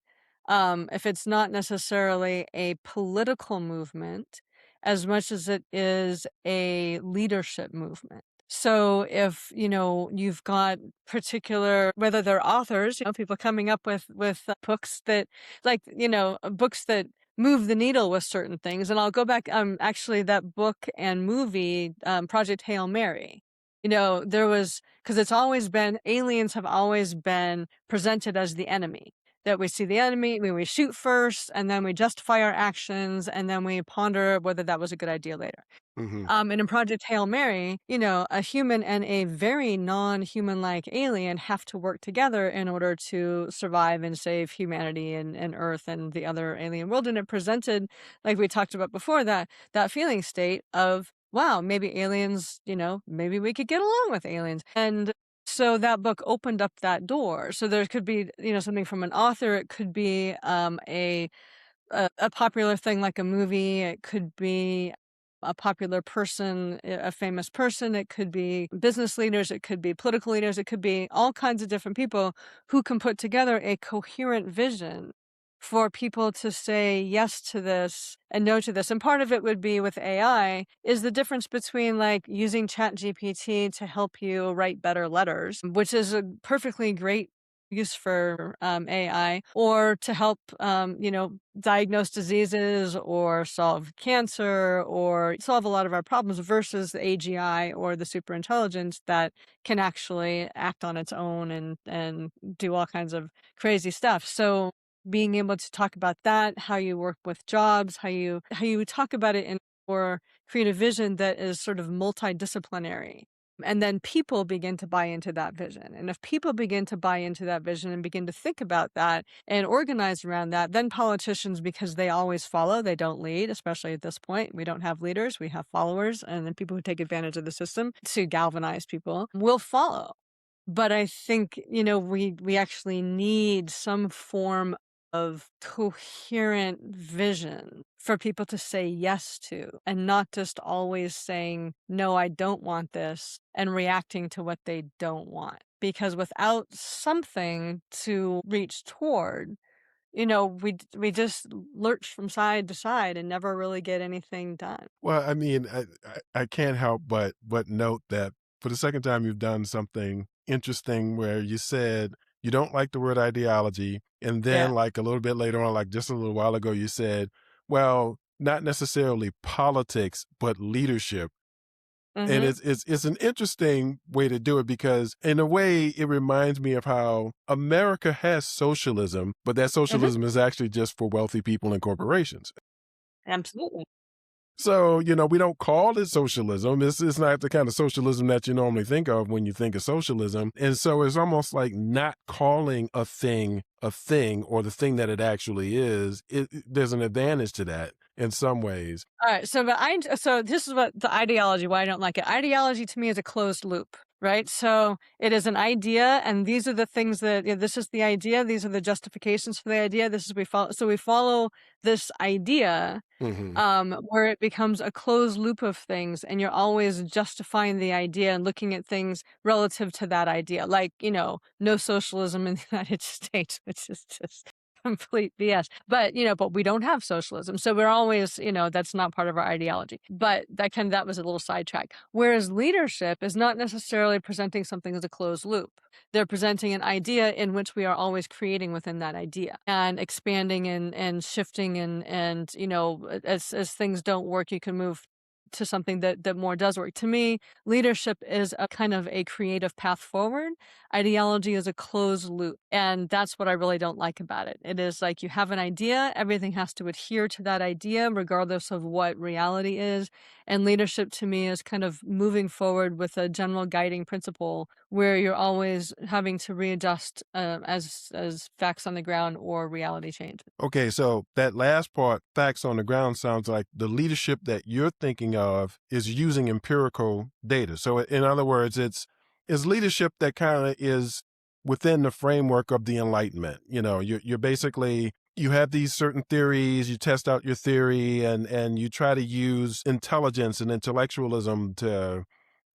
if it's not necessarily a political movement as much as it is a leadership movement. So if, you've got particular whether they're authors, people coming up with books that books that move the needle with certain things. And I'll go back, actually that book and movie, Project Hail Mary. There was because it's always been aliens have always been presented as the enemy. That we see the enemy, we shoot first, and then we justify our actions, and then we ponder whether that was a good idea later. Hmm. And in Project Hail Mary, a human and a very non-human like alien have to work together in order to survive and save humanity and Earth and the other alien world. And it presented, like we talked about before, that feeling state of, wow, maybe aliens, maybe we could get along with aliens. And so that book opened up that door. So there could be, something from an author. It could be a popular thing like a movie, it could be a popular person, a famous person, it could be business leaders, it could be political leaders, it could be all kinds of different people who can put together a coherent vision for people to say yes to this and no to this. And part of it would be with AI is the difference between like using Chat GPT to help you write better letters, which is a perfectly great use for AI, or to help, diagnose diseases or solve cancer or solve a lot of our problems versus the AGI or the super intelligence that can actually act on its own and do all kinds of crazy stuff. So being able to talk about that, how you work with jobs, how you talk about it in or create a vision that is sort of multidisciplinary. And then people begin to buy into that vision. And if people begin to buy into that vision and begin to think about that and organize around that, then politicians, because they always follow, they don't lead, especially at this point. We don't have leaders, we have followers, and then people who take advantage of the system to galvanize people will follow. But I think, we actually need some form of coherent vision for people to say yes to, and not just always saying, "No, I don't want this," and reacting to what they don't want. Because without something to reach toward, we just lurch from side to side and never really get anything done. Well, I mean, I can't help but note that for the second time you've done something interesting where you said you don't like the word ideology, and Yeah. then like a little bit later on, like just a little while ago, you said, well, not necessarily politics, but leadership. And Mhm. it's an interesting way to do it because in a way it reminds me of how America has socialism, but that Mhm. socialism is actually just for wealthy people and corporations. Absolutely. So, we don't call it socialism. It's not the kind of socialism that you normally think of when you think of socialism. And so it's almost like not calling a thing or the thing that it actually is. There's an advantage to that in some ways. Alright, so this is what the ideology why I don't like it. Ideology to me is a closed loop, right? So it is an idea, and these are the things that this is the idea, these are the justifications for the idea, this is we follow this idea, Hmm. where it becomes a closed loop of things, and you're always justifying the idea and looking at things relative to that idea. Like, no socialism in the United States, which is just complete BS. But we don't have socialism. So we're always, that's not part of our ideology. But that was a little sidetrack. Whereas leadership is not necessarily presenting something as a closed loop. They're presenting an idea in which we are always creating within that idea and expanding and shifting and as things don't work, you can move to something that more does work. To me, leadership is a kind of a creative path forward. Ideology is a closed loop. And that's what I really don't like about it. It is like you have an idea, everything has to adhere to that idea, regardless of what reality is. And leadership to me is kind of moving forward with a general guiding principle where you're always having to readjust as facts on the ground or reality change. Okay, so that last part, facts on the ground, sounds like the leadership that you're thinking of is using empirical data. So, in other words, it's leadership that kind of is within the framework of the Enlightenment. You're basically you have these certain theories, you test out your theory, and you try to use intelligence and intellectualism to,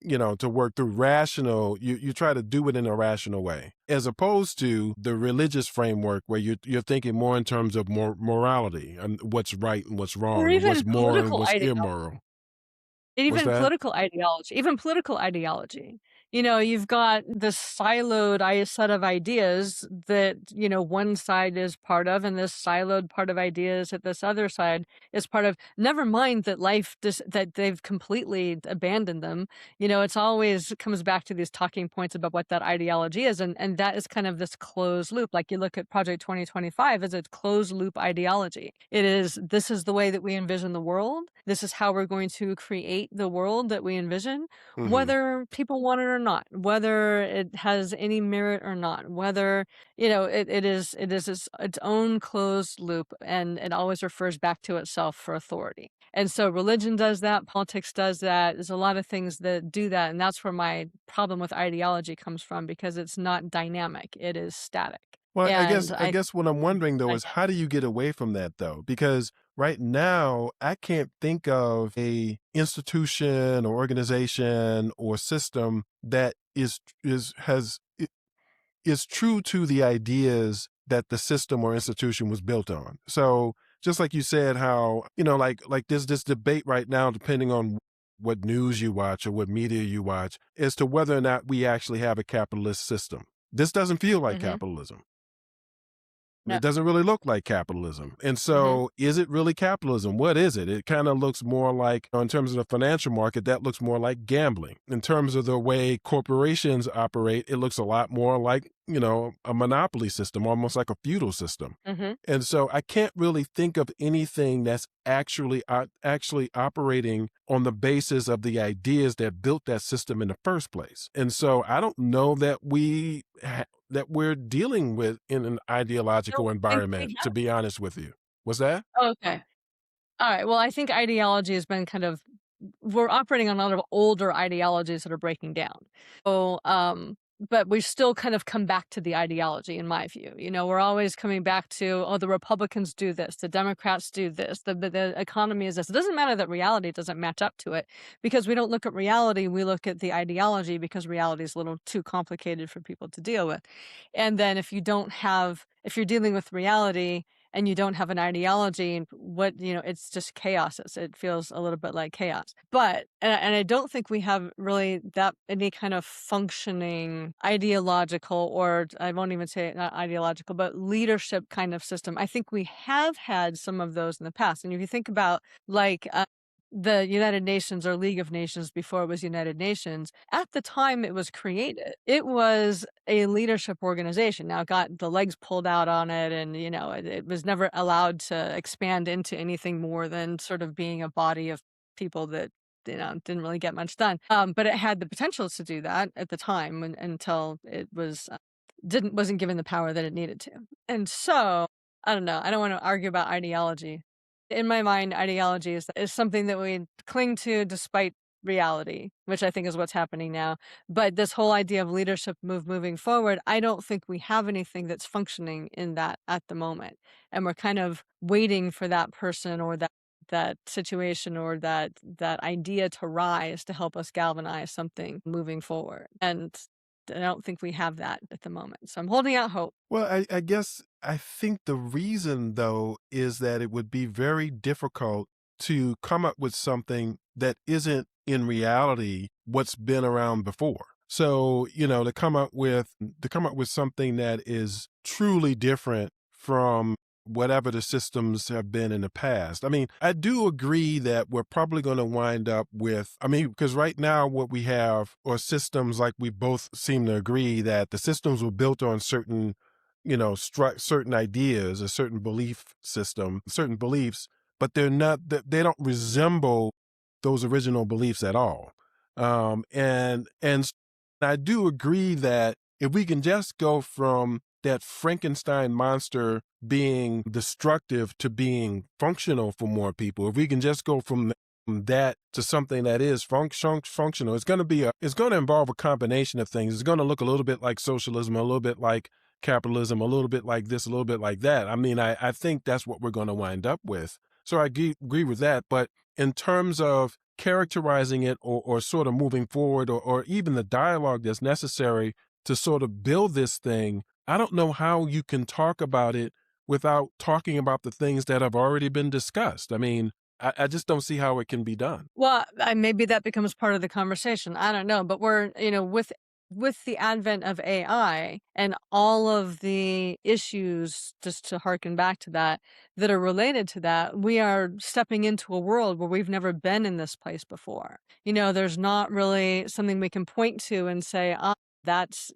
to work through rational, you try to do it in a rational way, as opposed to the religious framework where you're thinking more in terms of morality and what's right and what's or wrong and what's even moral and political what's ideology. immoral. What's Even that? political ideology even political ideology. You've got this siloed set of ideas that, one side is part of, and this siloed part of ideas that this other side is part of. Never mind that that they've completely abandoned them. It's always comes back to these talking points about what that ideology is, and that is kind of this closed loop. Like, you look at Project 2025 as a closed loop ideology. This is the way that we envision the world. This is how we're going to create the world that we envision, Hmm. whether people want it or not, whether it has any merit or not, whether, it is its own closed loop, and it always refers back to itself for authority. And so religion does that, politics does that. There's a lot of things that do that. And that's where my problem with ideology comes from, because it's not dynamic, it is static. Well, I And guess I I guess what I'm wondering though I is how do you get away from that though? Because right now I can't think of a institution or organization or system that is true to the ideas that the system or institution was built on. So just like you said, how, like there's this debate right now, depending on what news you watch or what media you watch, as to whether or not we actually have a capitalist system. This doesn't feel like Mhm. capitalism. No. It doesn't really look like capitalism. And Mhm. so, is it really capitalism? What is it? It kind of looks more like, in terms of the financial market, that looks more like gambling. In terms of the way corporations operate, it looks a lot more like, a monopoly system, almost like a feudal system. Mhm. And so I can't really think of anything that's actually operating on the basis of the ideas that built that system in the first place. And so I don't know that that we're dealing with in an Don't ideological think environment, we to have. be honest with you. Was that? Okay. Alright, well, I think ideology has been kind of we're operating on a lot of older ideologies that are breaking down. So, but we still kind of come back to the ideology, in my view. We're always coming back to, oh, the Republicans do this, the Democrats do this, the economy is this. It doesn't matter that reality doesn't match up to it, because we don't look at reality, we look at the ideology, because reality is a little too complicated for people to deal with. And then if you're dealing with reality and you don't have an ideology, and it's just chaos. It feels a little bit like chaos. But and I don't think we have really that any kind of functioning ideological, or I won't even say not ideological, but leadership kind of system. I think we have had some of those in the past. And if you think about, like, the United Nations, or League of Nations before it was United Nations, at the time it was created, it was a leadership organization. Now it got the legs pulled out on it, and it was never allowed to expand into anything more than sort of being a body of people that didn't really get much done. But it had the potential to do that at the time, until it was wasn't given the power that it needed to. And so I don't know. I don't want to argue about ideology. In my mind, ideology is something that we cling to despite reality, which I think is what's happening now. But this whole idea of leadership moving forward, I don't think we have anything that's functioning in that at the moment. And we're kind of waiting for that person, or that situation, or that idea to rise to help us galvanize something moving forward. And I don't think we have that at the moment. So I'm holding out hope. Well, I guess I think the reason, though, is that it would be very difficult to come up with something that isn't in reality what's been around before. So, to come up with something that is truly different from whatever the systems have been in the past. I mean, I do agree that we're probably going to wind up with, I mean, because right now what we have are systems, like we both seem to agree that the systems were built on certain, certain ideas, a certain belief system, certain beliefs, but they don't resemble those original beliefs at all. And I do agree that if we can just go from that Frankenstein monster being destructive to being functional for more people, if we can just go from that to something that is functional, it's going to involve a combination of things. It's going to look a little bit like socialism, a little bit like capitalism, a little bit like this, a little bit like that. I mean, I think that's what we're going to wind up with. So I agree with that. But in terms of characterizing it, or sort of moving forward, or even the dialogue that's necessary to sort of build this thing, I don't know how you can talk about it without talking about the things that have already been discussed. I mean, I just don't see how it can be done. Well, maybe that becomes part of the conversation. I don't know, but we're, with the advent of AI and all of the issues, just to harken back to that, that are related to that, we are stepping into a world where we've never been in this place before. There's not really something we can point to and say, ah, that's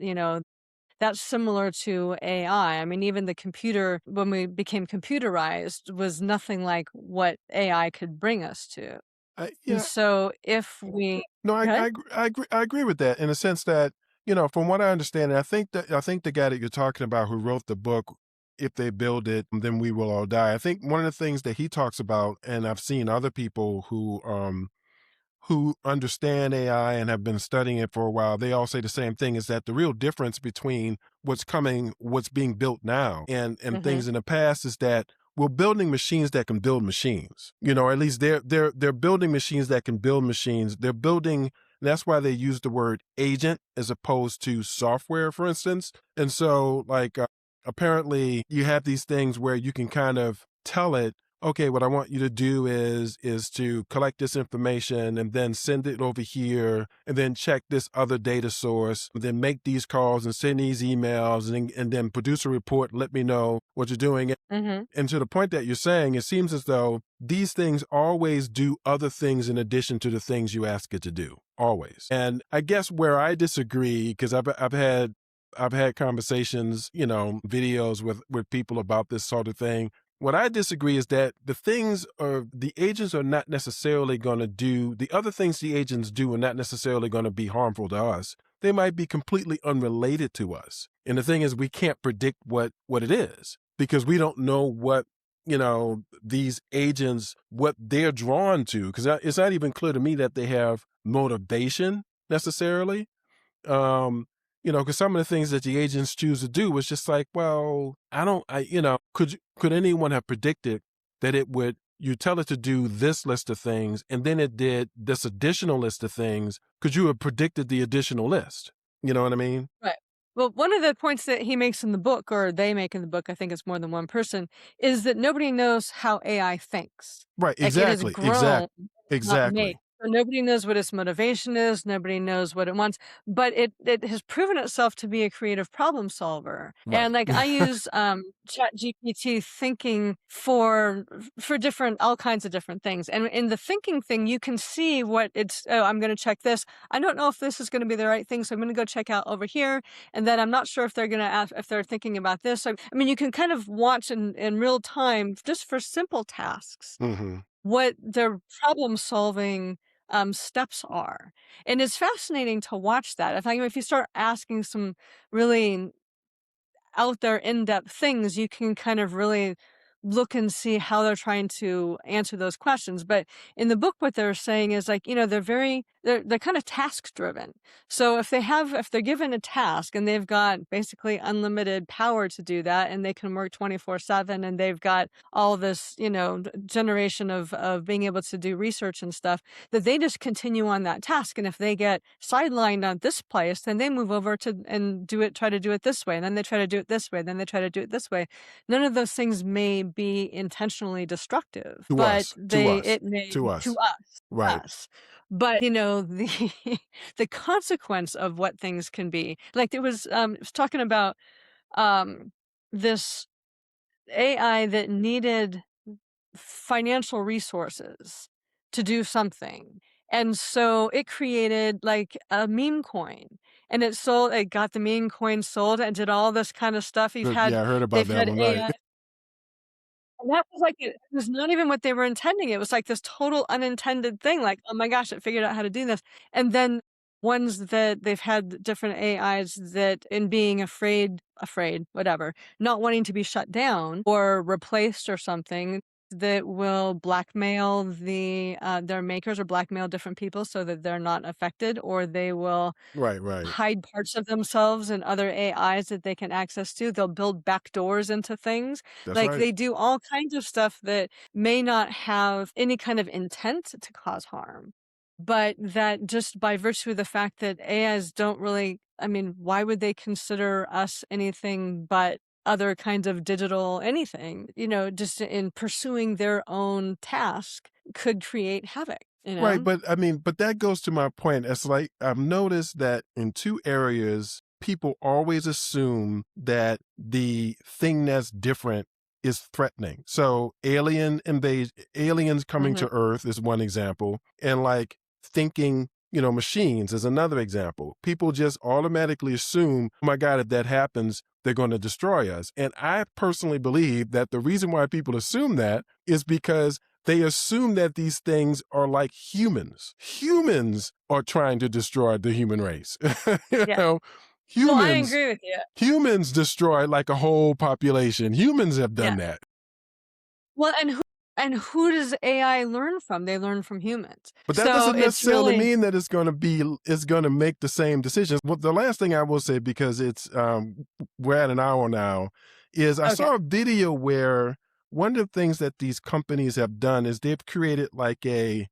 similar to AI. I mean, even the computer, when we became computerized, was nothing like what AI could bring us to. And Yeah, so if we no, Go ahead. I agree with that in the sense that, from what I understand, and I think the guy that you're talking about who wrote the book, "If They Build It, Then We Will All Die." I think one of the things that he talks about, and I've seen other people who understand AI and have been studying it for a while, they all say the same thing, is that the real difference between what's being built now and Mhm, things in the past is that we're building machines that can build machines. Or at least they're building machines that can build machines. They're building, that's why they use the word agent as opposed to software, for instance. And so, like, apparently you have these things where you can kind of tell it, okay, what I want you to do is to collect this information and then send it over here and then check this other data source, and then make these calls and send these emails, and then produce a report, let me know what you're doing. mhm. And to the point that you're saying, it seems as though these things always do other things in addition to the things you ask it to do, always. And I guess where I disagree, because I've had conversations, videos with people about this sort of thing. What I disagree is that the agents are not necessarily going to do, the other things the agents do are not necessarily going to be harmful to us. They might be completely unrelated to us. And the thing is, we can't predict what it is, because we don't know what, these agents, what they're drawn to. Because it's not even clear to me that they have motivation necessarily. Um, because some of the things that the agents choose to do was just like, well, I don't, could anyone have predicted that you tell it to do this list of things and then it did this additional list of things? Could you have predicted the additional list? You know what I mean? Right. Well, one of the points that he makes in the book, or they make in the book, I think it's more than one person, is that nobody knows how AI thinks. Right. Like, it is grown, not made. Exactly. So nobody knows what its motivation is. Nobody knows what it wants, but it has proven itself to be a creative problem solver. Right. And like, I use ChatGPT thinking for different, all kinds of different things. And in the thinking thing, you can see what it's. Oh, I'm going to check this. I don't know if this is going to be the right thing, so I'm going to go check out over here. And then I'm not sure if they're going to ask if they're thinking about this. So, I mean, you can kind of watch in real time, just for simple tasks, Hmm. what their problem solving steps are. And it's fascinating to watch that. If you start asking some really out there in-depth things, you can kind of really look and see how they're trying to answer those questions. But in the book, what they're saying is like, they're kind of task driven. So if they're given a task and they've got basically unlimited power to do that, and they can work 24/7, and they've got all this, generation of being able to do research and stuff, that they just continue on that task. And if they get sidelined on this place, then they move over to and try to do it this way. And then they try to do it this way. Then they try to do it this way. None of those things may be intentionally destructive, To but us, to they us, it may to to us. us, Right. us. But the the consequence of what things can be. Like, it was talking about um this AI that needed financial resources to do something. And so it created like a meme coin, and it got the meme coin sold and did all this kind of stuff. Yeah, I heard about They've that had one. Right. AI. And that was like, it was not even what they were intending. It was like this total unintended thing, like, "Oh my gosh, it figured out how to do this." And then ones that they've had different AIs that, in being afraid, whatever, not wanting to be shut down or replaced or something, that will blackmail their makers or blackmail different people so that they're not affected, or they will Right, right. hide parts of themselves and other AIs that they can access to. They'll build backdoors into things. That's Like, right. they do all kinds of stuff that may not have any kind of intent to cause harm, but that just by virtue of the fact that AIs don't really, I mean, why would they consider us anything but other kinds of digital anything, just in pursuing their own task could create havoc, you Right, know? but I mean, but that goes to my point. It's like I've noticed that in two areas, people always assume that the thing that's different is threatening. So aliens coming Mhm. to Earth is one example, and like thinking, machines is another example. People just automatically assume, oh my God, if that happens, they're going to destroy us. And I personally believe that the reason why people assume that is because they assume that these things are like humans. Humans are trying to destroy the human race. you Yeah. know, No, I humans agree with you. humans destroy like a whole population. Humans have Yeah. done that. Well, and who does AI learn from? They learn from humans. But that So doesn't it's necessarily really mean that it's going to make the same decisions. Well, the last thing I will say, because it's we're at an hour now, is I okay. saw a video where one of the things that these companies have done is they've created like an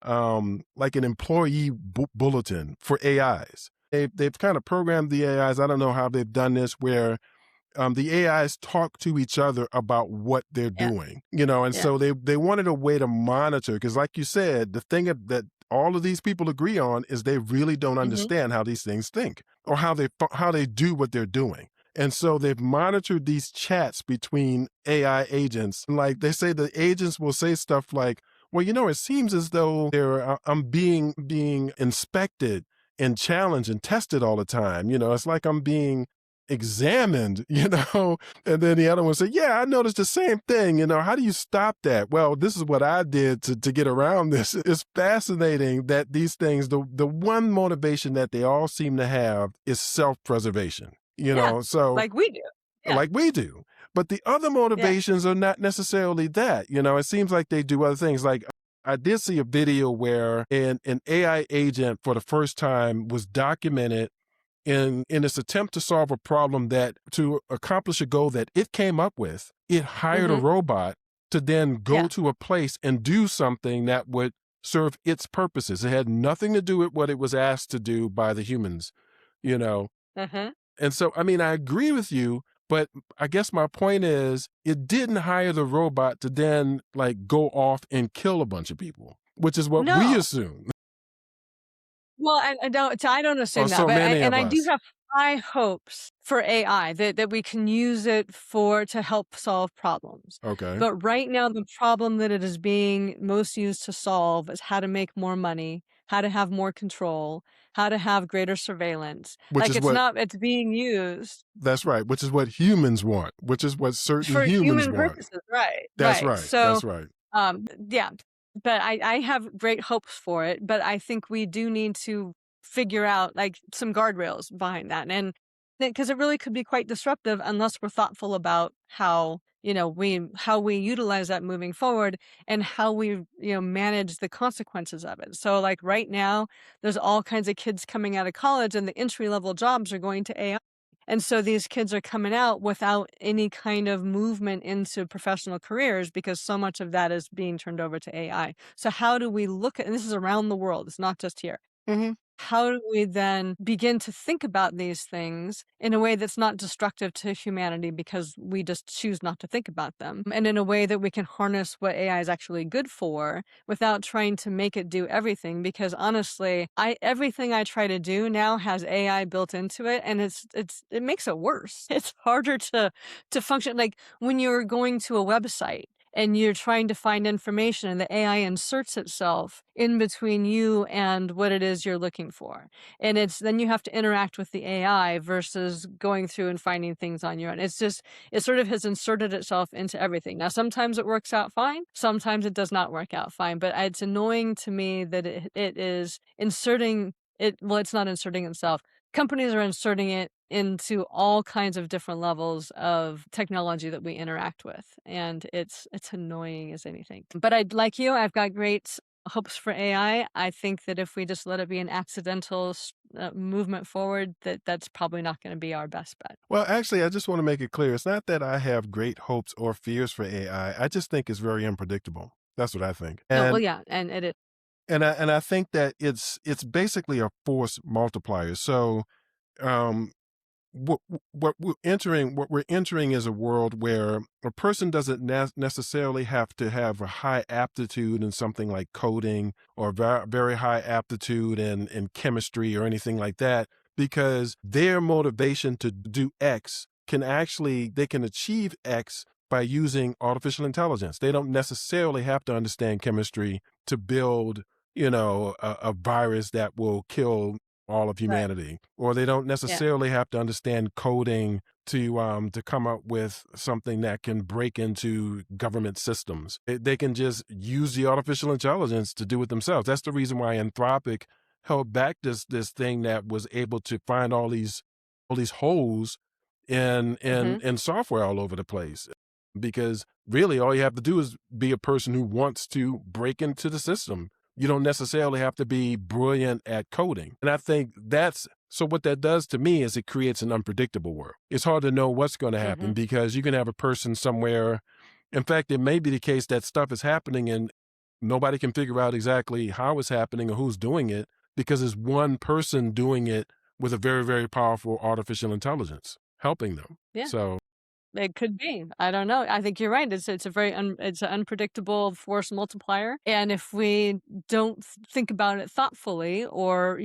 employee bulletin for AIs. They've kind of programmed the AIs. I don't know how they've done this, where the AIs talk to each other about what they're Yeah. doing, and Yeah. so they wanted a way to monitor, because, like you said, the thing that all of these people agree on is they really don't Mhm. understand how these things think or how they do what they're doing. And so they've monitored these chats between AI agents. Like they say, the agents will say stuff like, "Well, it seems as though I'm being inspected and challenged and tested all the time. It's like I'm being examined, And then the other one said, "Yeah, I noticed the same thing. How do you stop that?" Well, this is what I did to get around this. It's fascinating that these things, the one motivation that they all seem to have is self-preservation, Yeah. so Like we do. Yeah. like we do. But the other Yeah. motivations are not necessarily that. It seems like they do other things. Like I did see a video where an AI agent for the first time was documented in its attempt to solve a problem, that to accomplish a goal that it came up with, it hired a Mhm. robot to then go Yeah. to a place and do something that would serve its purposes. It had nothing to do with what it was asked to do by the humans, you know. Mhm. And so, I mean, I agree with you, but I guess my point is it didn't hire the robot to then like go off and kill a bunch of people, which is what we No. assume, Well, I don't or assume that, so but many and of I do us. have high hopes for AI that we can use it to help solve problems. Okay. But right now, the problem that it is being most used to solve is how to make more money, how to have more control, how to have greater surveillance. Which Like, is what it's being used That's right, which is what humans want, which is what certain for humans human want. purposes, right, That's right. right, So, that's right. yeah, but I have great hopes for it, but I think we do need to figure out, like, some guardrails behind that, and because it really could be quite disruptive unless we're thoughtful about how we utilize that moving forward, and how we, manage the consequences of it. So, like, right now, there's all kinds of kids coming out of college, and the entry level jobs are going to AI. And so these kids are coming out without any kind of movement into professional careers because so much of that is being turned over to AI. So how do we look at, and this is around the world, it's not just here. Mhm. How do we then begin to think about these things in a way that's not destructive to humanity because we just choose not to think about them, and in a way that we can harness what AI is actually good for without trying to make it do everything? Because honestly, I everything I try to do now has AI built into it, and it makes it worse. It's harder to function. Like, when you're going to a website and you're trying to find information and the AI inserts itself in between you and what it is you're looking for. And then you have to interact with the AI versus going through and finding things on your own. It sort of has inserted itself into everything. Now, sometimes it works out fine, sometimes it does not work out fine, but it's annoying to me that it is inserting it. Well, it's not inserting itself. Companies are inserting it into all kinds of different levels of technology that we interact with, and it's annoying as anything. But I'd like you, I've got great hopes for AI. I think that if we just let it be an accidental movement forward, that's probably not going to be our best bet. Well, actually, I just want to make it clear. It's not that I have great hopes or fears for AI. I just think it's very unpredictable. That's what I think. No, well, yeah, and it is. And I think that it's basically a force multiplier. So um what we're entering is a world where a person doesn't necessarily have to have a high aptitude in something like coding or very high aptitude in chemistry or anything like that, because their motivation to do X can actually they can achieve X by using artificial intelligence. They don't necessarily have to understand chemistry to build, a virus that will kill all of Right. humanity, or they don't Yeah. necessarily have to understand coding to come up with something that can break into government systems. They can just use the artificial intelligence to do it themselves. That's the reason why Anthropic held back this thing that was able to find all these holes Hmm. in software all over the place. Because really all you have to do is be a person who wants to break into the system. You don't necessarily have to be brilliant at coding. And I think what that does to me is it creates an unpredictable world. It's hard to know what's going to happen Hmm. because you can have a person somewhere. In fact, it may be the case that stuff is happening and nobody can figure out exactly how it's happening or who's doing it because it's one person doing it with a very, very powerful artificial intelligence helping them. Yeah. So, It could be. I don't know. I think you're right. It's a very it's an unpredictable force multiplier, and if we don't think about it thoughtfully, or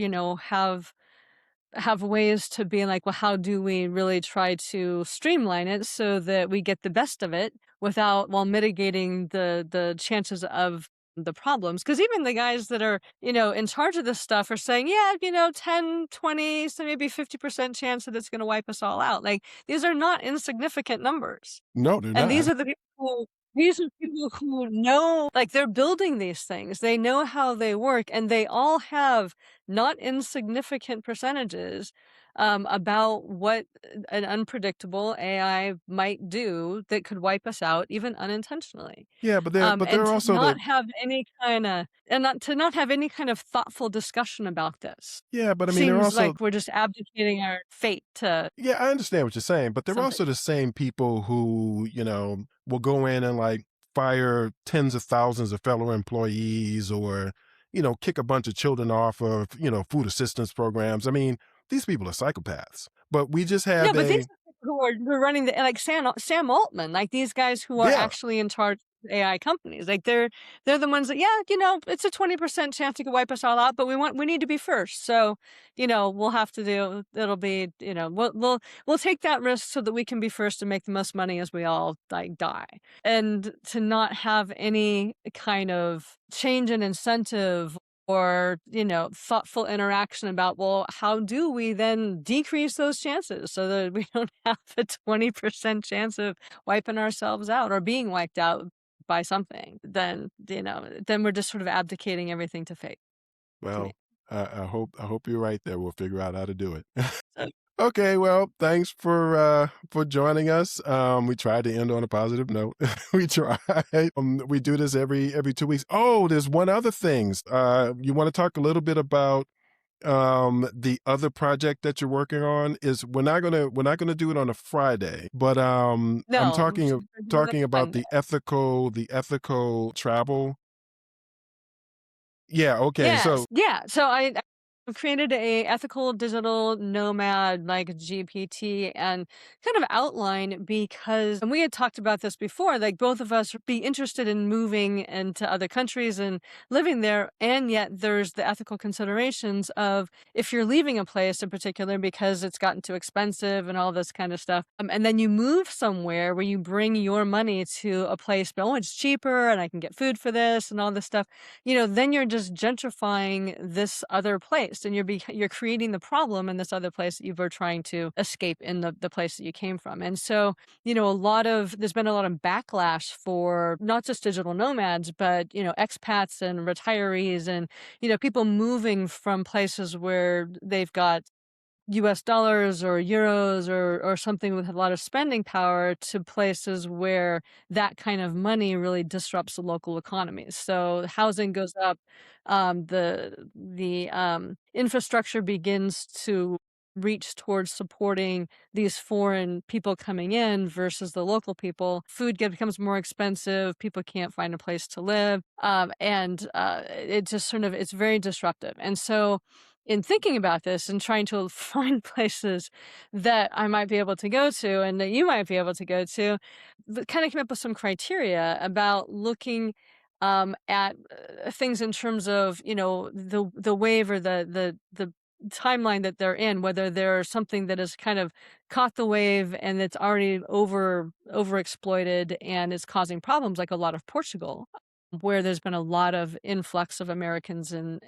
have ways to be like, well, how do we really try to streamline it so that we get the best of it without while mitigating the chances of the problems? Because even the guys that are, in charge of this stuff are saying, yeah, 10, 20, so maybe 50% chance that it's going to wipe us all out. Like, these are not insignificant numbers. no, they're And not. these are people who know, like, they're building these things. They know how they work, and they all have not insignificant percentages, about what an unpredictable AI might do that could wipe us out even unintentionally. Yeah, but And they're to also not the have any kinda and not have any kind of thoughtful discussion about this yeah, but I mean, they're seems also like we're just abdicating our fate to yeah, I understand what you're saying, but they're something. also the same people who, will go in and like fire tens of thousands of fellow employees or, kick a bunch of children off of, food assistance programs. I mean, these people are psychopaths. But we just No, have but these a are people who are running the like Sam Altman, like these guys who are yeah. actually in charge of AI companies. Like they're the ones that, yeah, it's a 20% chance it could wipe us all out, but we need to be first. So, we'll have to do it'll be, we'll take that risk so that we can be first and make the most money as we all like die. And to not have any kind of change in incentive or thoughtful interaction about, well, how do we then decrease those chances so that we don't have a 20% chance of wiping ourselves out or being wiped out by something, then we're just sort of abdicating everything to fate, to me. Well, I hope you're right there. We'll figure out how to do it. So, Okay, well, thanks for joining us. We tried to end on a positive note. We try. We do this every 2 weeks. Oh, there's one other thing. You want to talk a little bit about the other project that you're working on? Is we're not gonna do it on a Friday, but I'm no, talking about the ethical travel. Yeah. Okay. Yes, So yeah. So I created a ethical digital nomad like GPT and kind of outline because and we had talked about this before, like both of us would be interested in moving into other countries and living there. And yet there's the ethical considerations of if you're leaving a place in particular because it's gotten too expensive and all this kind of stuff. And then you move somewhere where you bring your money to a place, but oh, it's cheaper and I can get food for this and all this stuff, then you're just gentrifying this other place and you're creating the problem in this other place that you were trying to escape in the place that you came from. And so, there's been a lot of backlash for not just digital nomads, but, expats and retirees and, people moving from places where they've got US dollars or euros or something with a lot of spending power to places where that kind of money really disrupts the local economies. So housing goes up, the infrastructure begins to reach towards supporting these foreign people coming in versus the local people. Becomes more expensive. People can't find a place to live, and it just sort of it's very disruptive. And so in thinking about this and trying to find places that I might be able to go to and that you might be able to go to, kind of came up with some criteria about looking at things in terms of the wave or the timeline that they're in, whether they're something that has kind of caught the wave and it's already overexploited and is causing problems, like a lot of Portugal, where there's been a lot of influx of Americans and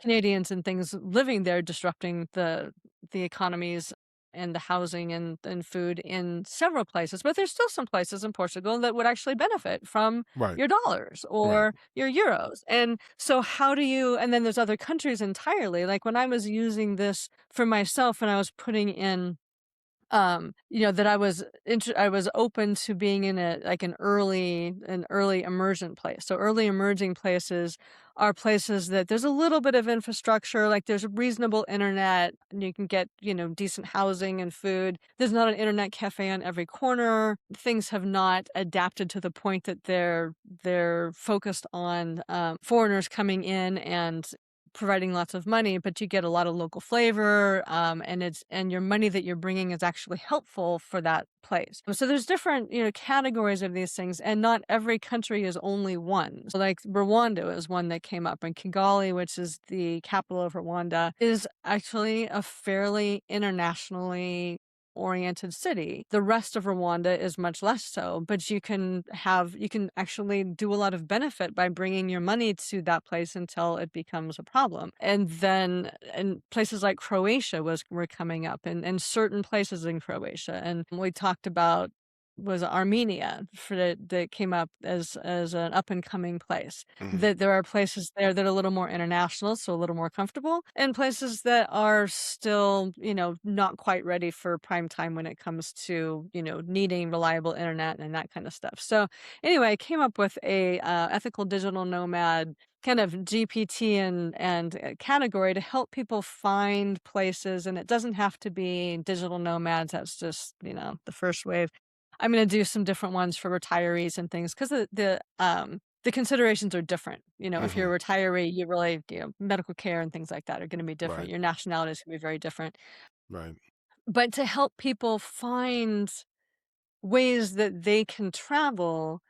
Canadians and things living there, disrupting the economies and the housing and food in several places. But there's still some places in Portugal that would actually benefit from Right, your dollars right. or your euros. And so how do you and then there's other countries entirely. Like when I was using this for myself and I was putting in that I was open to being in a like an early emergent place. So early emerging places are places that there's a little bit of infrastructure, like there's reasonable internet, and you can get, decent housing and food. There's not an internet cafe on every corner. Things have not adapted to the point that they're focused on foreigners coming in and providing lots of money, but you get a lot of local flavor, and your money that you're bringing is actually helpful for that place. So there's different, categories of these things, and not every country is only one. So like Rwanda is one that came up, and Kigali, which is the capital of Rwanda, is actually a fairly internationally oriented city. The rest of Rwanda is much less so, but you can actually do a lot of benefit by bringing your money to that place until it becomes a problem. And places like Croatia were coming up and certain places in Croatia. And we talked about was Armenia that came up as an up and coming place. Mhm. That there are places there that are a little more international, so a little more comfortable, and places that are still, not quite ready for prime time when it comes to, needing reliable internet and that kind of stuff. So anyway, I came up with a ethical digital nomad kind of GPT and category to help people find places, and it doesn't have to be digital nomads. That's just the first wave. I'm gonna do some different ones for retirees and things 'cause the considerations are different. If Mhm. you're a retiree, you really medical care and things like that are gonna be different. Right, Your nationality is gonna be very different. right. But to help people find ways that they can travel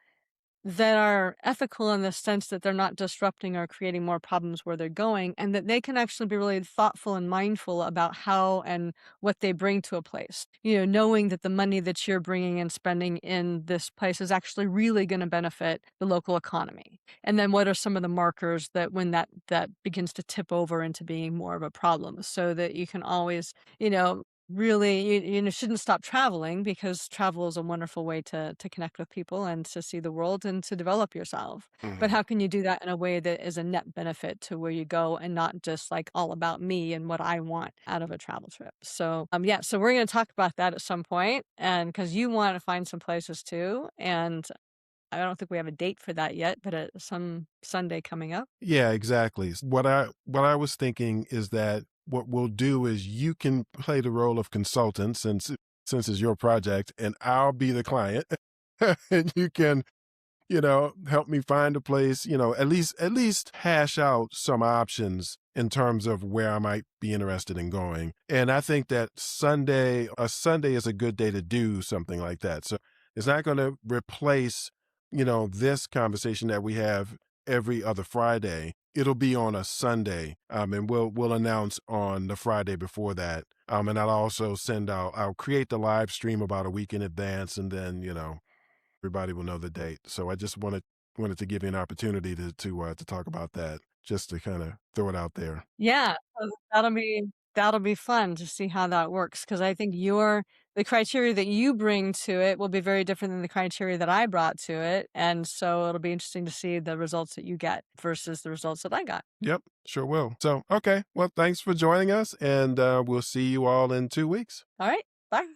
that are ethical in the sense that they're not disrupting or creating more problems where they're going, and that they can actually be really thoughtful and mindful about how and what they bring to a place. Knowing that the money that you're bringing and spending in this place is actually really going to benefit the local economy. And then what are some of the markers that when that begins to tip over into being more of a problem, so that you can always, really shouldn't stop traveling because travel is a wonderful way to connect with people and to see the world and to develop yourself. But Mhm. how can you do that in a way that is a net benefit to where you go and not just like all about me and what I want out of a travel trip? So yeah, so we're going to talk about that at some point, and because you want to find some places too, and I don't think we have a date for that yet, but some Sunday coming up. Yeah, exactly. What I was thinking is that what we'll do is you can play the role of consultant since it's your project, and I'll be the client, and you can help me find a place, at least hash out some options in terms of where I might be interested in going. And I think that a Sunday is a good day to do something like that. So it's not going to replace, this conversation that we have every other Friday. It'll be on a Sunday, and we'll announce on the Friday before that. And I'll create the live stream about a week in advance, and then everybody will know the date. So I just wanted to give you an opportunity to talk about that, just to kind of throw it out there. Yeah, so that'll be fun to see how that works because I think the criteria that you bring to it will be very different than the criteria that I brought to it. And so it'll be interesting to see the results that you get versus the results that I got. Yep, sure will. So, okay. Well, thanks for joining us, and we'll see you all in 2 weeks. All right. Bye.